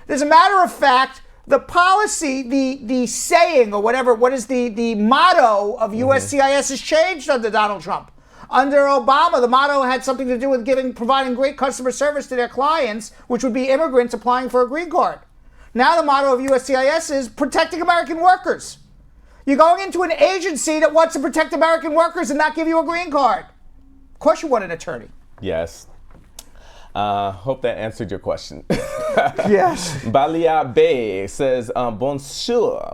As a matter of fact, the policy, the saying or whatever, what is the motto of USCIS has changed under Donald Trump. Under Obama, the motto had something to do with providing great customer service to their clients, which would be immigrants applying for a green card. Now the motto of USCIS is protecting American workers. You're going into an agency that wants to protect American workers and not give you a green card. Of course you want an attorney. Yes. Hope that answered your question. Yes. Balia Bay says, bonsoir.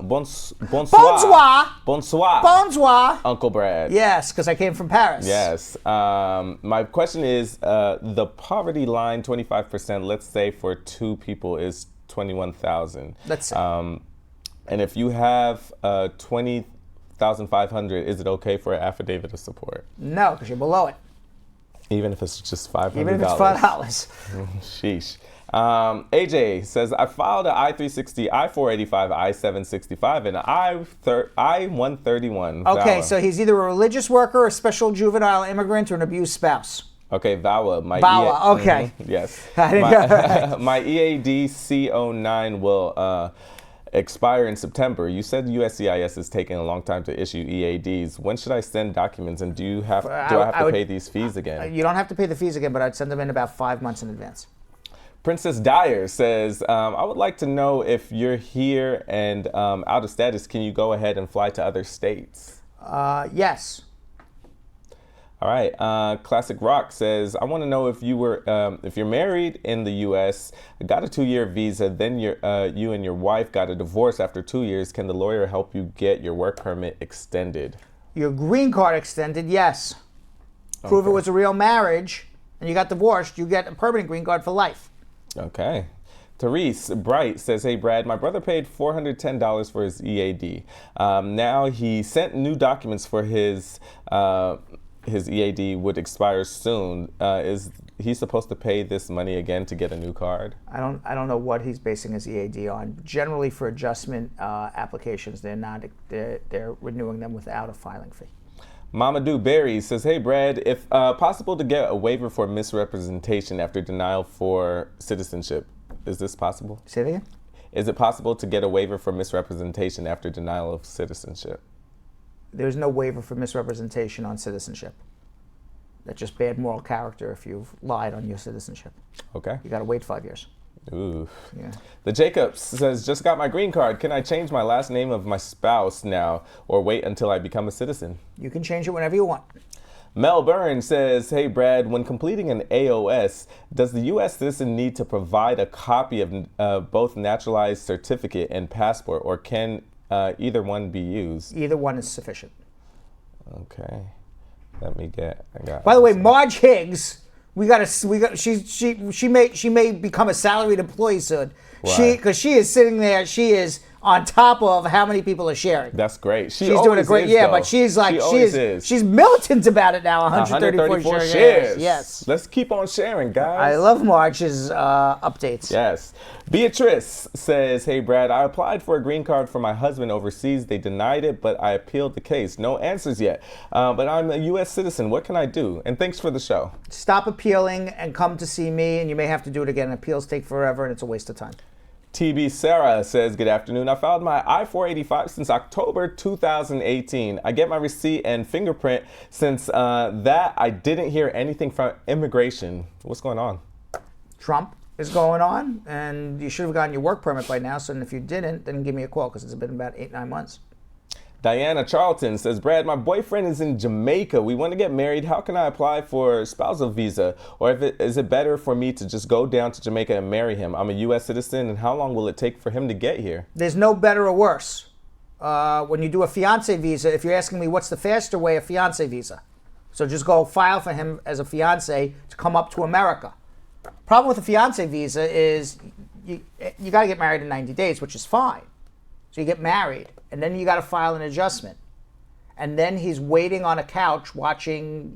Uncle Brad. Yes, because I came from Paris. Yes. My question is, the poverty line, 25%, let's say for 2 people is 21,000. Let's say. And if you have 20,500, is it okay for an affidavit of support? No, because you're below it. Even if it's just $500? Even if it's $5. Sheesh. AJ says, I filed an I-360, I-485, I-765, and I-131. Okay, VAWA. so he's either a religious worker, a special juvenile immigrant, or an abused spouse. Okay, VAWA. VAWA, okay. Yes. I My EAD C09 will expire in September. You said USCIS is taking a long time to issue EADs. When should I send documents, and do I have to pay these fees again? You don't have to pay the fees again, but I'd send them in about 5 months in advance. Princess Dyer says, I would like to know if you're here and out of status, can you go ahead and fly to other states? Yes. All right. Classic Rock says, I want to know if you're married in the U.S., got a 2-year visa, then you and your wife got a divorce after 2 years. Can the lawyer help you get your work permit extended? Your green card extended, yes. Prove it was a real marriage and you got divorced, you get a permanent green card for life. Okay. Therese Bright says, hey, Brad, my brother paid $410 for his EAD. Now he sent new documents for his EAD would expire soon. Is he supposed to pay this money again to get a new card? I don't know what he's basing his EAD on. Generally, for adjustment applications, they're renewing them without a filing fee. Mamadou Berry says, hey, Brad, if possible to get a waiver for misrepresentation after denial for citizenship. Is this possible? Say it again? Is it possible to get a waiver for misrepresentation after denial of citizenship? There's no waiver for misrepresentation on citizenship. That's just bad moral character if you've lied on your citizenship. Okay. You got to wait 5 years. Ooh. Yeah. The Jacobs says, just got my green card. Can I change my last name of my spouse now or wait until I become a citizen? You can change it whenever you want. Mel Byrne says, hey, Brad, when completing an AOS, does the U.S. citizen need to provide a copy of both naturalized certificate and passport, or can either one be used? Either one is sufficient. Okay. Let me get. By the way, Marge Higgs, she may become a salaried employee soon. Because she is sitting there, she is on top of how many people are sharing. That's great. She's doing a great, but she's like, she's militant about it now. 134 shares. Yes. Let's keep on sharing, guys. I love Marge's updates. Yes. Beatrice says, hey, Brad, I applied for a green card for my husband overseas. They denied it, but I appealed the case. No answers yet. But I'm a U.S. citizen. What can I do? And thanks for the show. Stop appealing and come to see me, and you may have to do it again. Appeals take forever, and it's a waste of time. TB Sarah says, good afternoon. I filed my I-485 since October 2018. I get my receipt and fingerprint. Since that, I didn't hear anything from immigration. What's going on? Trump is going on, and you should have gotten your work permit by now. So if you didn't, then give me a call, because it's been about 8-9 months. Diana Charlton says, Brad, my boyfriend is in Jamaica. We want to get married. How can I apply for a spousal visa? Or is it better for me to just go down to Jamaica and marry him? I'm a U.S. citizen, and how long will it take for him to get here? There's no better or worse. When you do a fiancé visa, if you're asking me what's the faster way, a fiancé visa. So just go file for him as a fiancé to come up to America. Problem with a fiancé visa is you got to get married in 90 days, which is fine. So you get married, and then you got to file an adjustment. And then he's waiting on a couch watching,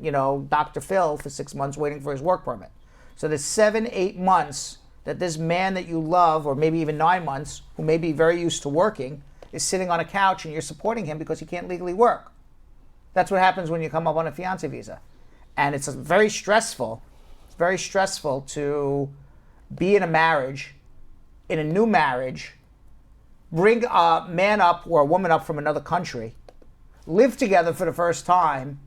Dr. Phil for 6 months waiting for his work permit. So there's 7-8 months that this man that you love, or maybe even 9 months, who may be very used to working, is sitting on a couch and you're supporting him because he can't legally work. That's what happens when you come up on a fiancé visa. And it's very stressful. It's very stressful to be in a marriage, in a new marriage, bring a man up or a woman up from another country, live together for the first time,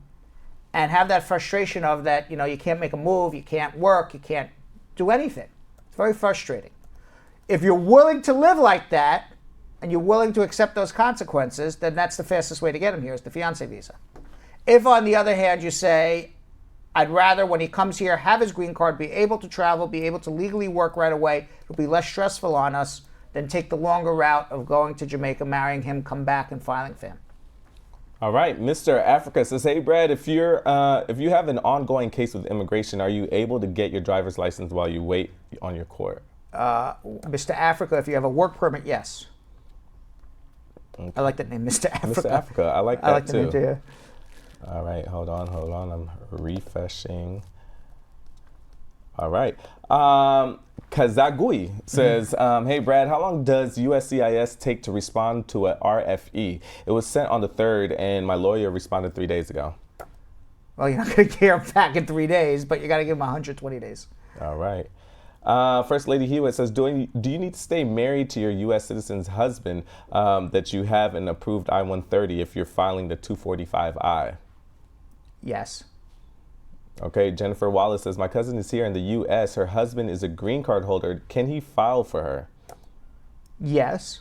and have that frustration of that, you can't make a move, you can't work, you can't do anything. It's very frustrating. If you're willing to live like that, and you're willing to accept those consequences, then that's the fastest way to get him here, is the fiancé visa. If, on the other hand, you say, I'd rather, when he comes here, have his green card, be able to travel, be able to legally work right away, it'll be less stressful on us, then take the longer route of going to Jamaica, marrying him, come back, and filing for him. All right, Mr. Africa says, hey, Brad, if you have an ongoing case with immigration, are you able to get your driver's license while you wait on your court? Mr. Africa, if you have a work permit, yes. Okay. I like that name, Mr. Africa. Mr. Africa, I like that I like the name too, yeah. All right, hold on. I'm refreshing. All right. Kazagui says, hey Brad, how long does USCIS take to respond to a RFE? It was sent on the 3rd and my lawyer responded 3 days ago. Well, you're not going to hear back in 3 days, but you got to give them 120 days. All right. First Lady Hewitt says, do you need to stay married to your U.S. citizen's husband that you have an approved I-130 if you're filing the 245I? Yes. Okay, Jennifer Wallace says, my cousin is here in the U.S. Her husband is a green card holder. Can he file for her? Yes.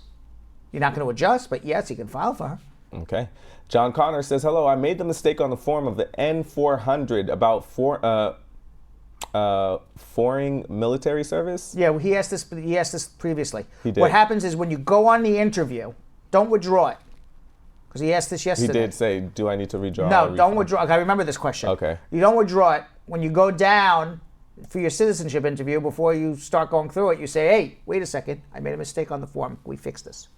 You're not going to adjust, but yes, he can file for her. Okay. John Connor says, hello, I made the mistake on the form of the N400 about foreign military service. Yeah, well, he asked this previously. He did. What happens is when you go on the interview, don't withdraw it. Because he asked this yesterday. He did say, do I need to redraw? No, don't withdraw. I remember this question. Okay. You don't withdraw it. When you go down for your citizenship interview, before you start going through it, you say, hey, wait a second. I made a mistake on the form. We fixed this.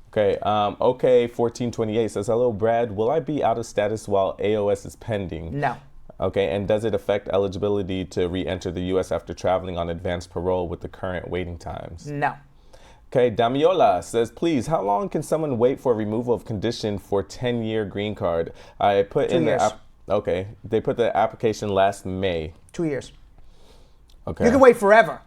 Okay. Okay, 1428 says, hello, Brad. Will I be out of status while AOS is pending? No. Okay, and does it affect eligibility to re-enter the U.S. after traveling on advanced parole with the current waiting times? No. Okay, Damiola says, please, how long can someone wait for removal of condition for 10-year green card? I put 2 in years. Okay, they put the application last May. 2 years. Okay. You can wait forever,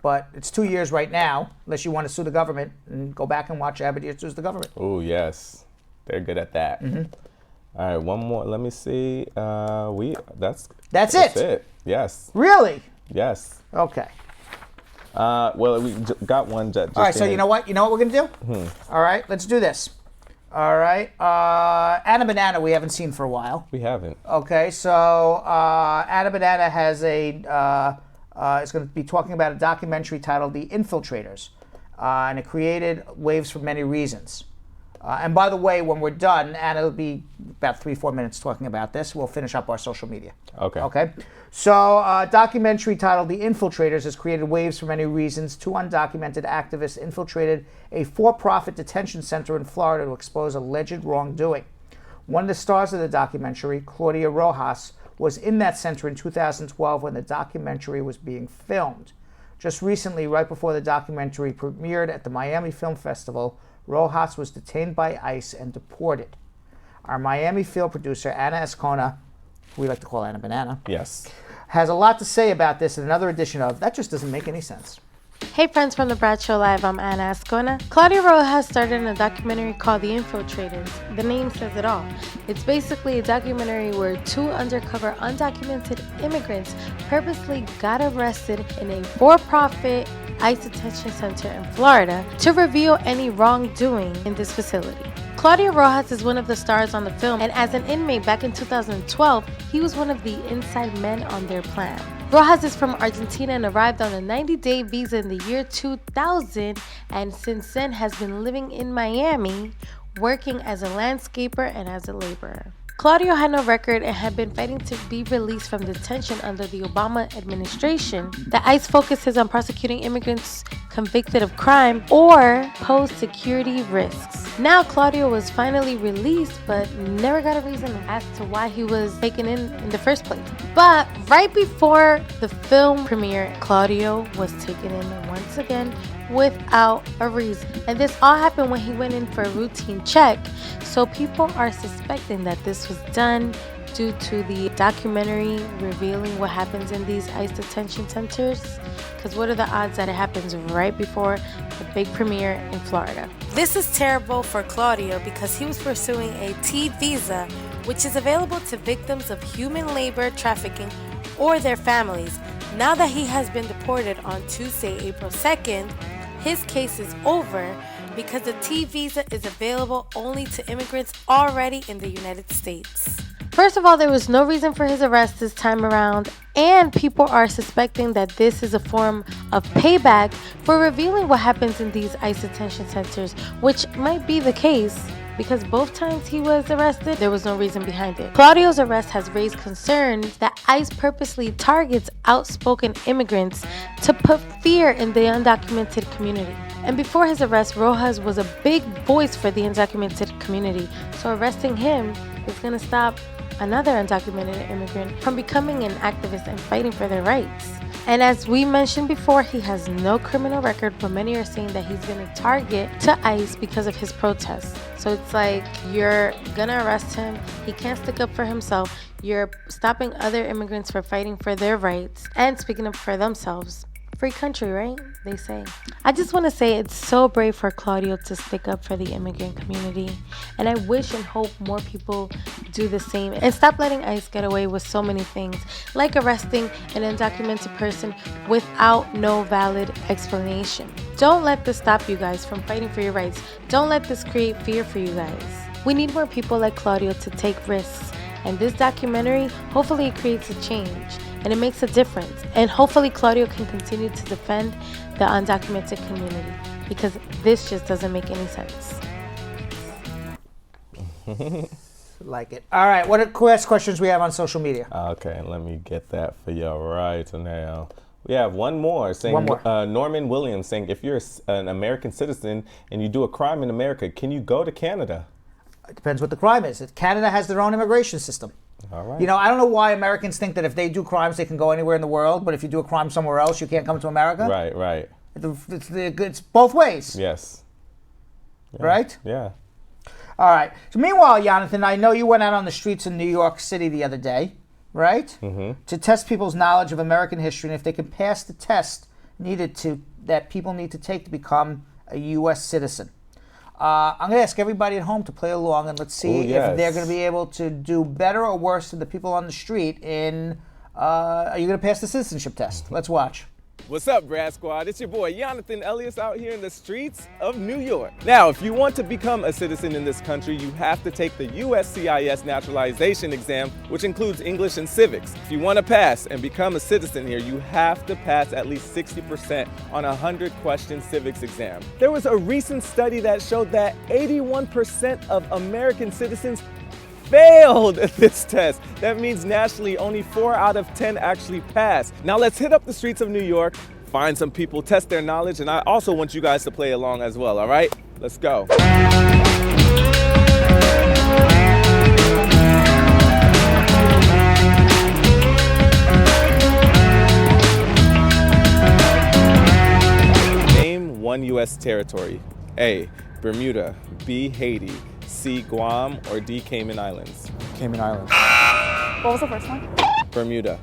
but it's 2 years right now, unless you want to sue the government and go back and watch Abadir sues the government. Oh, yes. They're good at that. Mm-hmm. All right, one more. Let me see. That's it. Yes. Really? Yes. Okay. Well, we got one. All right, so you know what? You know what we're going to do? All right, let's do this. All right. Anna Banana we haven't seen for a while. We haven't. Okay, so Anna Banana has is going to be talking about a documentary titled The Infiltrators. And it created waves for many reasons. And by the way, when we're done, Anna will be about 3-4 minutes talking about this. We'll finish up our social media. Okay. Okay. So, documentary titled The Infiltrators has created waves for many reasons. 2 undocumented activists infiltrated a for-profit detention center in Florida to expose alleged wrongdoing. One of the stars of the documentary, Claudia Rojas, was in that center in 2012 when the documentary was being filmed. Just recently, right before the documentary premiered at the Miami Film Festival, Rojas was detained by ICE and deported. Our Miami field producer, Anna Escona, who we like to call Anna Banana, yes, has a lot to say about this in another edition of That Just Doesn't Make Any Sense. Hey friends from the Brad Show Live, I'm Anna Escona. Claudia Rojas started in a documentary called The Infiltrators. The name says it all. It's basically a documentary where 2 undercover undocumented immigrants purposely got arrested in a for-profit ICE detention center in Florida to reveal any wrongdoing in this facility. Claudia Rojas is one of the stars on the film, and as an inmate back in 2012, he was one of the inside men on their plan. Rojas is from Argentina and arrived on a 90-day visa in the year 2000, and since then has been living in Miami, working as a landscaper and as a laborer. Claudio had no record and had been fighting to be released from detention under the Obama administration. The ICE focuses on prosecuting immigrants convicted of crime or pose security risks. Now Claudio was finally released, but never got a reason as to why he was taken in the first place. But right before the film premiere, Claudio was taken in once again without a reason. And this all happened when he went in for a routine check. So people are suspecting that this was done due to the documentary revealing what happens in these ICE detention centers. Because what are the odds that it happens right before the big premiere in Florida? This is terrible for Claudio because he was pursuing a T visa, which is available to victims of human labor trafficking or their families. Now that he has been deported on Tuesday, April 2nd, his case is over because the T visa is available only to immigrants already in the United States. First of all, there was no reason for his arrest this time around, and people are suspecting that this is a form of payback for revealing what happens in these ICE detention centers, which might be the case because both times he was arrested, there was no reason behind it. Claudio's arrest has raised concerns that ICE purposely targets outspoken immigrants to put fear in the undocumented community. And before his arrest, Rojas was a big voice for the undocumented community, so arresting him is going to stop another undocumented immigrant from becoming an activist and fighting for their rights. And as we mentioned before, he has no criminal record, but many are saying that he's been a target to ICE because of his protests. So it's like you're gonna arrest him, he can't stick up for himself, you're stopping other immigrants from fighting for their rights and speaking up for themselves. Free country, right? They say. I just want to say it's so brave for Claudio to stick up for the immigrant community. And I wish and hope more people do the same and stop letting ICE get away with so many things, like arresting an undocumented person without no valid explanation. Don't let this stop you guys from fighting for your rights. Don't let this create fear for you guys. We need more people like Claudio to take risks. And this documentary, hopefully it creates a change. And it makes a difference. And hopefully Claudio can continue to defend the undocumented community, because this just doesn't make any sense. Like it. All right, what questions we have on social media? Okay, let me get that for you right now. We have one more saying, Norman Williams saying, if you're an American citizen and you do a crime in America, can you go to Canada? It depends what the crime is. Canada has their own immigration system. All right. You know, I don't know why Americans think that if they do crimes, they can go anywhere in the world, but if you do a crime somewhere else, you can't come to America. Right. It's both ways. Yes. Yeah. Right? Yeah. All right. So meanwhile, Yonathan, I know you went out on the streets in New York City the other day, right? Mm-hmm. To test people's knowledge of American history and if they can pass the test that people need to take to become a U.S. citizen. I'm going to ask everybody at home to play along, and let's see if they're going to be able to do better or worse than the people on the street in, are you going to pass the citizenship test? Let's watch. What's up, Brad Squad? It's your boy, Yonathan Elias, out here in the streets of New York. Now, if you want to become a citizen in this country, you have to take the USCIS naturalization exam, which includes English and civics. If you want to pass and become a citizen here, you have to pass at least 60% on a 100-question civics exam. There was a recent study that showed that 81% of American citizens failed this test. That means nationally only 4 out of 10 actually passed. Now let's hit up the streets of New York, find some people, test their knowledge, and I also want you guys to play along as well, all right? Let's go. Name one U.S. territory. A, Bermuda. B, Haiti. C, Guam, or D, Cayman Islands? Cayman Islands. What was the first one? Bermuda.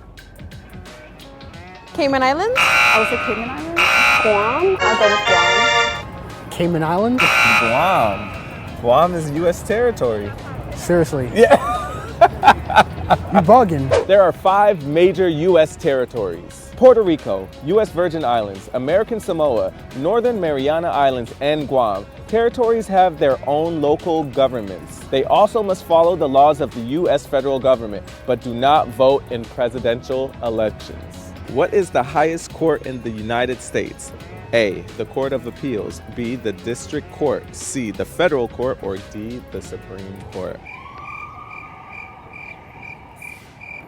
Cayman Islands? I would say Cayman Islands. Guam? I'll go with Guam. Cayman Islands? Guam. Guam is U.S. territory. Seriously? Yeah. You bugging. There are 5 major U.S. territories. Puerto Rico, U.S. Virgin Islands, American Samoa, Northern Mariana Islands, and Guam. Territories have their own local governments. They also must follow the laws of the U.S. federal government, but do not vote in presidential elections. What is the highest court in the United States? A, the Court of Appeals, B, the District Court, C, the Federal Court, or D, the Supreme Court?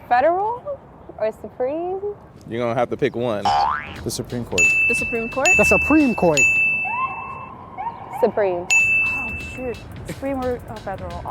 Federal or Supreme? You're gonna have to pick one. The Supreme Court. The Supreme Court? The Supreme Court. Supreme. Oh, shoot. Supreme or federal?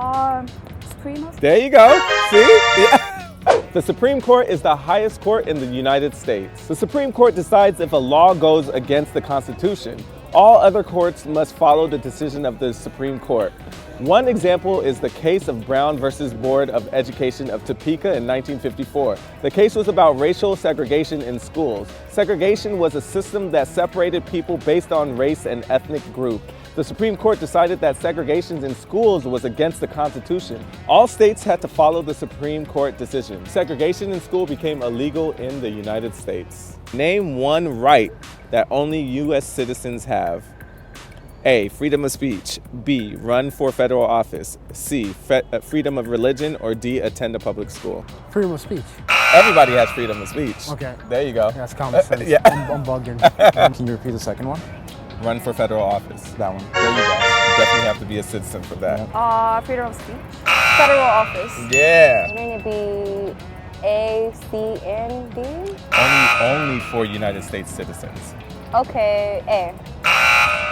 Supreme? There you go. See? Yeah. The Supreme Court is the highest court in the United States. The Supreme Court decides if a law goes against the Constitution. All other courts must follow the decision of the Supreme Court. One example is the case of Brown versus Board of Education of Topeka in 1954. The case was about racial segregation in schools. Segregation was a system that separated people based on race and ethnic group. The Supreme Court decided that segregation in schools was against the Constitution. All states had to follow the Supreme Court decision. Segregation in school became illegal in the United States. Name one right that only U.S. citizens have. A, freedom of speech. B, run for federal office. C, freedom of religion, or D, attend a public school. Freedom of speech. Everybody has freedom of speech. Okay. There you go. That's common sense. Yeah. I'm bugging. Can you repeat the second one? Run for federal office. That one. There you go. You definitely have to be a citizen for that. Freedom of speech. Federal office. Yeah. Wouldn't it be A, C, and D? Only for United States citizens. Okay, A.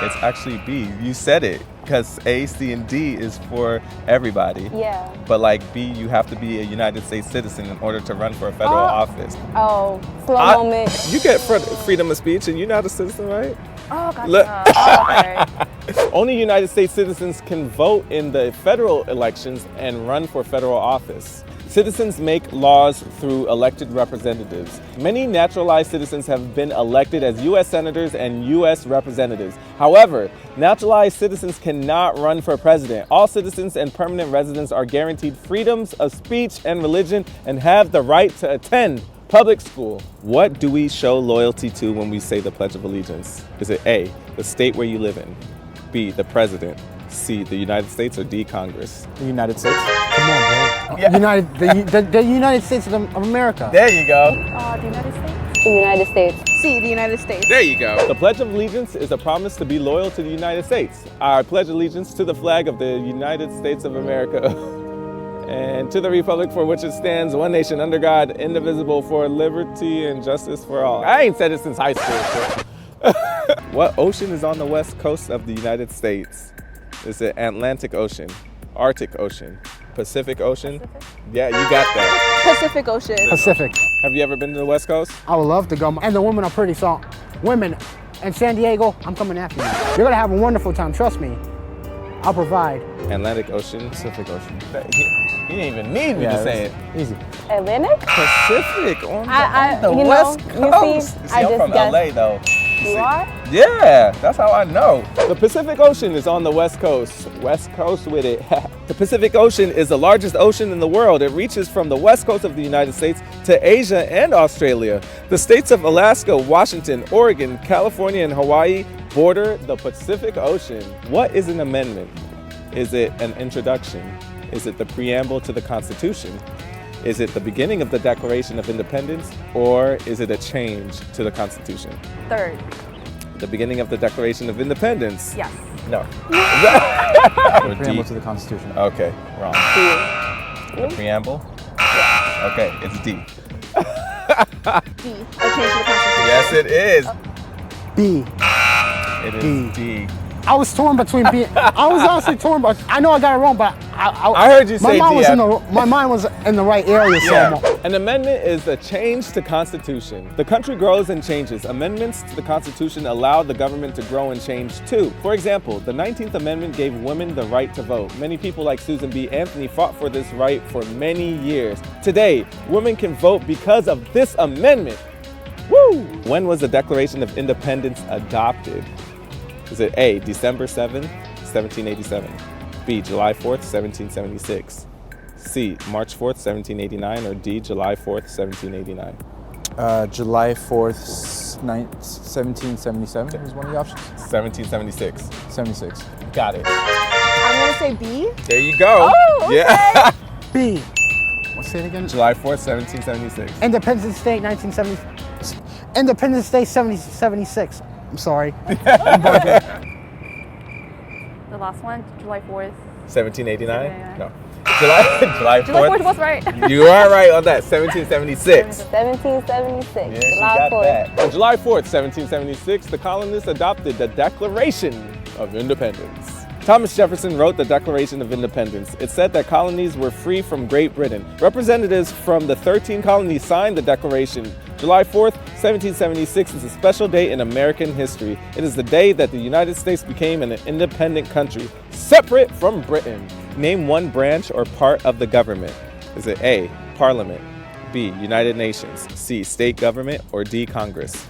It's actually B. You said it, because A, C, and D is for everybody. Yeah. But like B, you have to be a United States citizen in order to run for a federal office. Oh, slow moment. You get freedom of speech, and you're not a citizen, right? Oh, gotcha. Okay. Only United States citizens can vote in the federal elections and run for federal office. Citizens make laws through elected representatives. Many naturalized citizens have been elected as U.S. senators and U.S. representatives. However, naturalized citizens cannot run for president. All citizens and permanent residents are guaranteed freedoms of speech and religion and have the right to attend public school. What do we show loyalty to when we say the Pledge of Allegiance? Is it A, the state where you live in, B, the president, C, the United States, or D, Congress? The United States. Come on, bro. Yeah. The United States of America. There you go. The United States? The United States. C, the United States. There you go. The Pledge of Allegiance is a promise to be loyal to the United States. I pledge allegiance to the flag of the United States of America and to the republic for which it stands, one nation under God, indivisible, for liberty and justice for all. I ain't said it since high school. What ocean is on the west coast of the United States? Is it Atlantic Ocean, Arctic Ocean, Pacific Ocean? Yeah, you got that. Pacific Ocean. Pacific. Have you ever been to the West Coast? I would love to go. And the women are pretty, so women in San Diego, I'm coming after you. You're gonna have a wonderful time, trust me. I'll provide. Atlantic Ocean, Pacific Ocean. He didn't even need me to say it. Easy. Atlantic? Pacific on the you West know, Coast. You see, See, I'm from LA though. You are? Yeah, that's how I know. The Pacific Ocean is on the West Coast. West Coast with it. The Pacific Ocean is the largest ocean in the world. It reaches from the west coast of the United States to Asia and Australia. The states of Alaska, Washington, Oregon, California, and Hawaii border the Pacific Ocean. What is an amendment? Is it an introduction? Is it the preamble to the Constitution? Is it the beginning of the Declaration of Independence, or is it a change to the Constitution? Third. The beginning of the Declaration of Independence? Yes. No. The preamble to the Constitution. Okay, wrong. The preamble? Yeah. Okay, it's D. D. A change to the Constitution. Yes, it is. B. It is D. I was torn between B. I was honestly torn, but I know I got it wrong, but I heard you say D. My mind was in the right area. Yeah. So An amendment is a change to Constitution. The country grows and changes. Amendments to the Constitution allow the government to grow and change too. For example, the 19th Amendment gave women the right to vote. Many people like Susan B. Anthony fought for this right for many years. Today, women can vote because of this amendment. Woo! When was the Declaration of Independence adopted? Is it A, December 7th, 1787, B, July 4th, 1776, C, March 4th, 1789, or D, July 4th, 1789? July 4th, 1777 is one of the options. 1776. 76. Got it. I'm gonna say B. There you go. Oh, okay. Yeah. B. What's it again? July 4th, 1776. Independence Day, 1970. Independence Day, 76. I'm sorry. The last one, July 4th. 1789? No. July 4th. July 4th was right. You are right on that. 1776. 1776. Yeah, she July got 4th. that. On July 4th, 1776, the colonists adopted the Declaration of Independence. Thomas Jefferson wrote the Declaration of Independence. It said that colonies were free from Great Britain. Representatives from the 13 colonies signed the Declaration. July 4th, 1776 is a special day in American history. It is the day that the United States became an independent country, separate from Britain. Name one branch or part of the government. Is it A, Parliament, B, United Nations, C, state government, or D, Congress?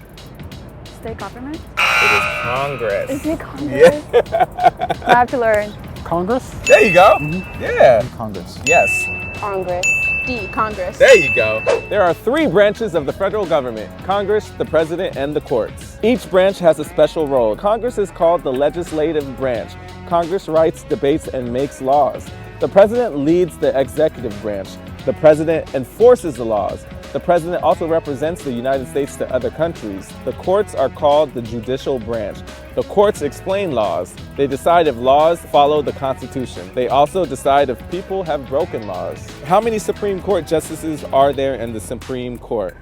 State government? It is Congress. Is it Congress? Yeah. I have to learn. Congress? There you go. Yeah. Congress. Yes. Congress. D, Congress. There you go. There are 3 branches of the federal government: Congress, the president, and the courts. Each branch has a special role. Congress is called the legislative branch. Congress writes, debates, and makes laws. The president leads the executive branch. The president enforces the laws. The president also represents the United States to other countries. The courts are called the judicial branch. The courts explain laws. They decide if laws follow the Constitution. They also decide if people have broken laws. How many Supreme Court justices are there in the Supreme Court?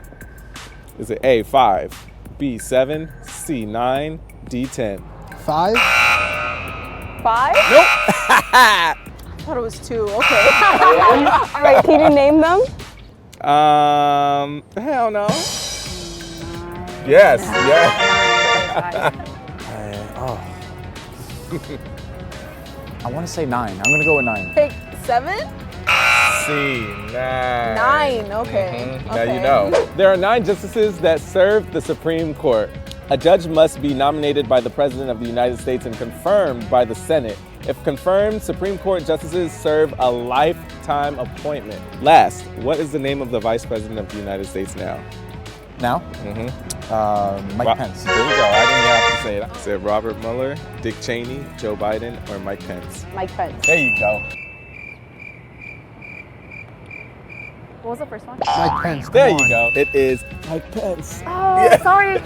Is it A, 5, B, 7, C, 9, D, 10? 5? 5? Nope. I thought it was 2. Okay. All right, can you name them? Hell no. Yes, yes. I want to say 9. I'm going to go with 9. Pick 7? C, 9. 9, okay. Now you know. There are 9 justices that serve the Supreme Court. A judge must be nominated by the President of the United States and confirmed by the Senate. If confirmed, Supreme Court justices serve a lifetime appointment. Last, what is the name of the Vice President of the United States now? Now? Mike Pence. There you go. I didn't even have to say it. I said Robert Mueller, Dick Cheney, Joe Biden, or Mike Pence. Mike Pence. There you go. What was the first one? Mike Pence. There you go. It is Mike Pence. Oh, sorry.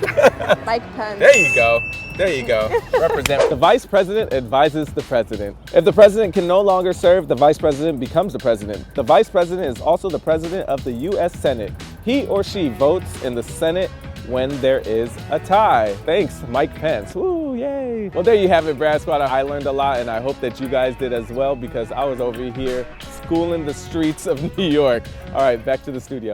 Mike Pence. There you go. There you go. Represent. The vice president advises the president. If the president can no longer serve, the vice president becomes the president. The vice president is also the president of the U.S. Senate. He or she votes in the Senate when there is a tie. Thanks, Mike Pence. Woo, yay. Well, there you have it, Brad Squad. I learned a lot, and I hope that you guys did as well, because I was over here schooling the streets of New York. All right, back to the studio.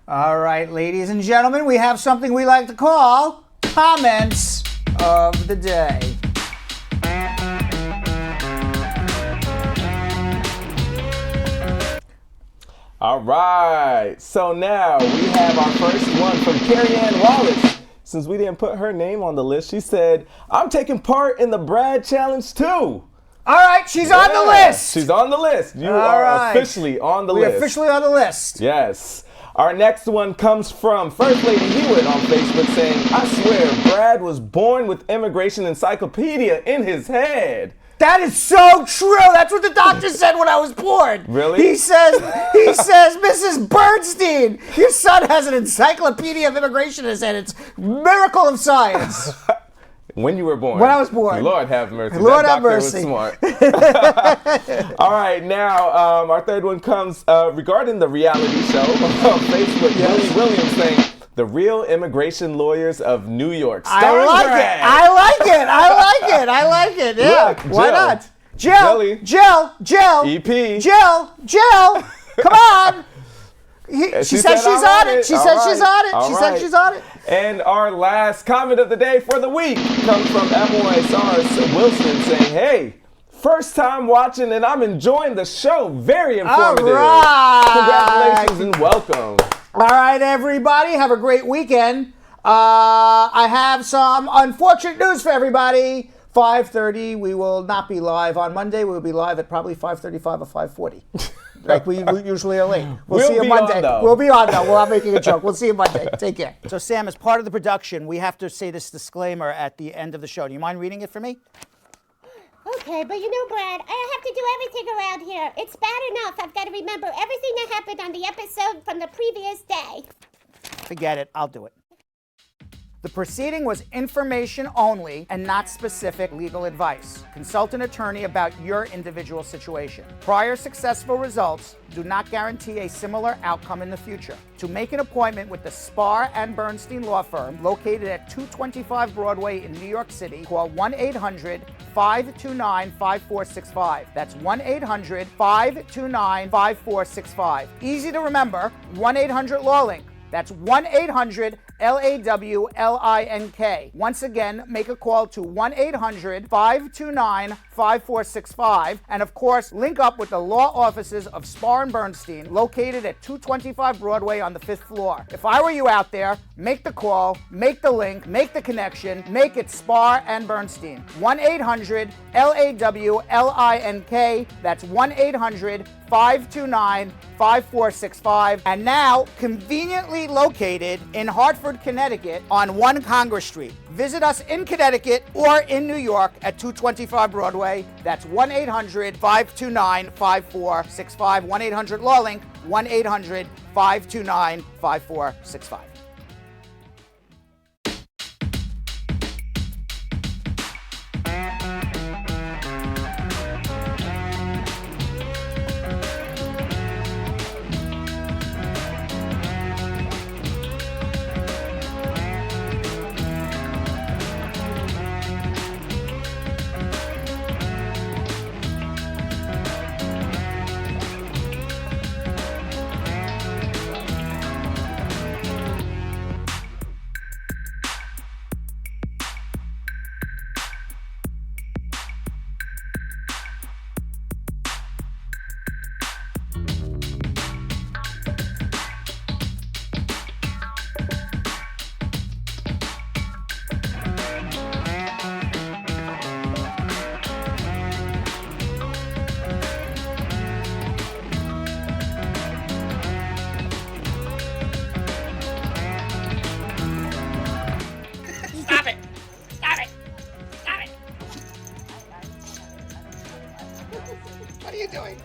All right, ladies and gentlemen, we have something we like to call comments of the day. All right, so now we have our first one from Carrie Ann Wallace. Since we didn't put her name on the list, she said, I'm taking part in the Brad Challenge too. All right, she's on the list. She's on the list. You are officially on the list. We're officially on the list. Yes. Our next one comes from First Lady Hewitt on Facebook saying, I swear Brad was born with immigration encyclopedia in his head. That is so true. That's what the doctor said when I was born. Really? He says, Mrs. Bernstein, your son has an encyclopedia of immigration in his head. It's miracle of science. When you were born. When I was born. Lord have mercy. Lord that have doctor mercy. was smart. All right, now our third one comes regarding the reality show on Facebook. Willie Williams saying, the real immigration lawyers of New York. I like it. Yeah. Look, why Jill. not? Jill. EP. Jill. Come on. She said she's on it. She said she's on it. She said she's on it. And our last comment of the day for the week comes from Emily Sars Wilson saying, hey, first time watching and I'm enjoying the show. Very informative. All right. Congratulations and welcome. All right, everybody. Have a great weekend. I have some unfortunate news for everybody. 5:30, we will not be live on Monday. We'll be live at probably 5:35 or 5:40. Like we usually are late. We'll see you Monday. We'll be on, though. We're not making a joke. We'll see you Monday. Take care. So, Sam, as part of the production, we have to say this disclaimer at the end of the show. Do you mind reading it for me? Okay, but you know, Brad, I have to do everything around here. It's bad enough I've got to remember everything that happened on the episode from the previous day. Forget it. I'll do it. The proceeding was information only and not specific legal advice. Consult an attorney about your individual situation. Prior successful results do not guarantee a similar outcome in the future. To make an appointment with the Spar and Bernstein Law Firm, located at 225 Broadway in New York City, call 1-800-529-5465. That's 1-800-529-5465. Easy to remember, 1-800-LAWLINK. That's 1-800-LAWLINK. Once again, make a call to 1-800-529-5465. And of course, link up with the law offices of Spar and Bernstein, located at 225 Broadway on the 5th floor. If I were you out there, make the call, make the link, make the connection, make it Spar and Bernstein. 1-800-LAWLINK. That's 1-800-529-5465. And now, conveniently located in Hartford, Connecticut on 1 Congress Street. Visit us in Connecticut or in New York at 225 Broadway. That's 1-800-529-5465. 1-800-LAWLINK. 1-800-529-5465. What are you doing?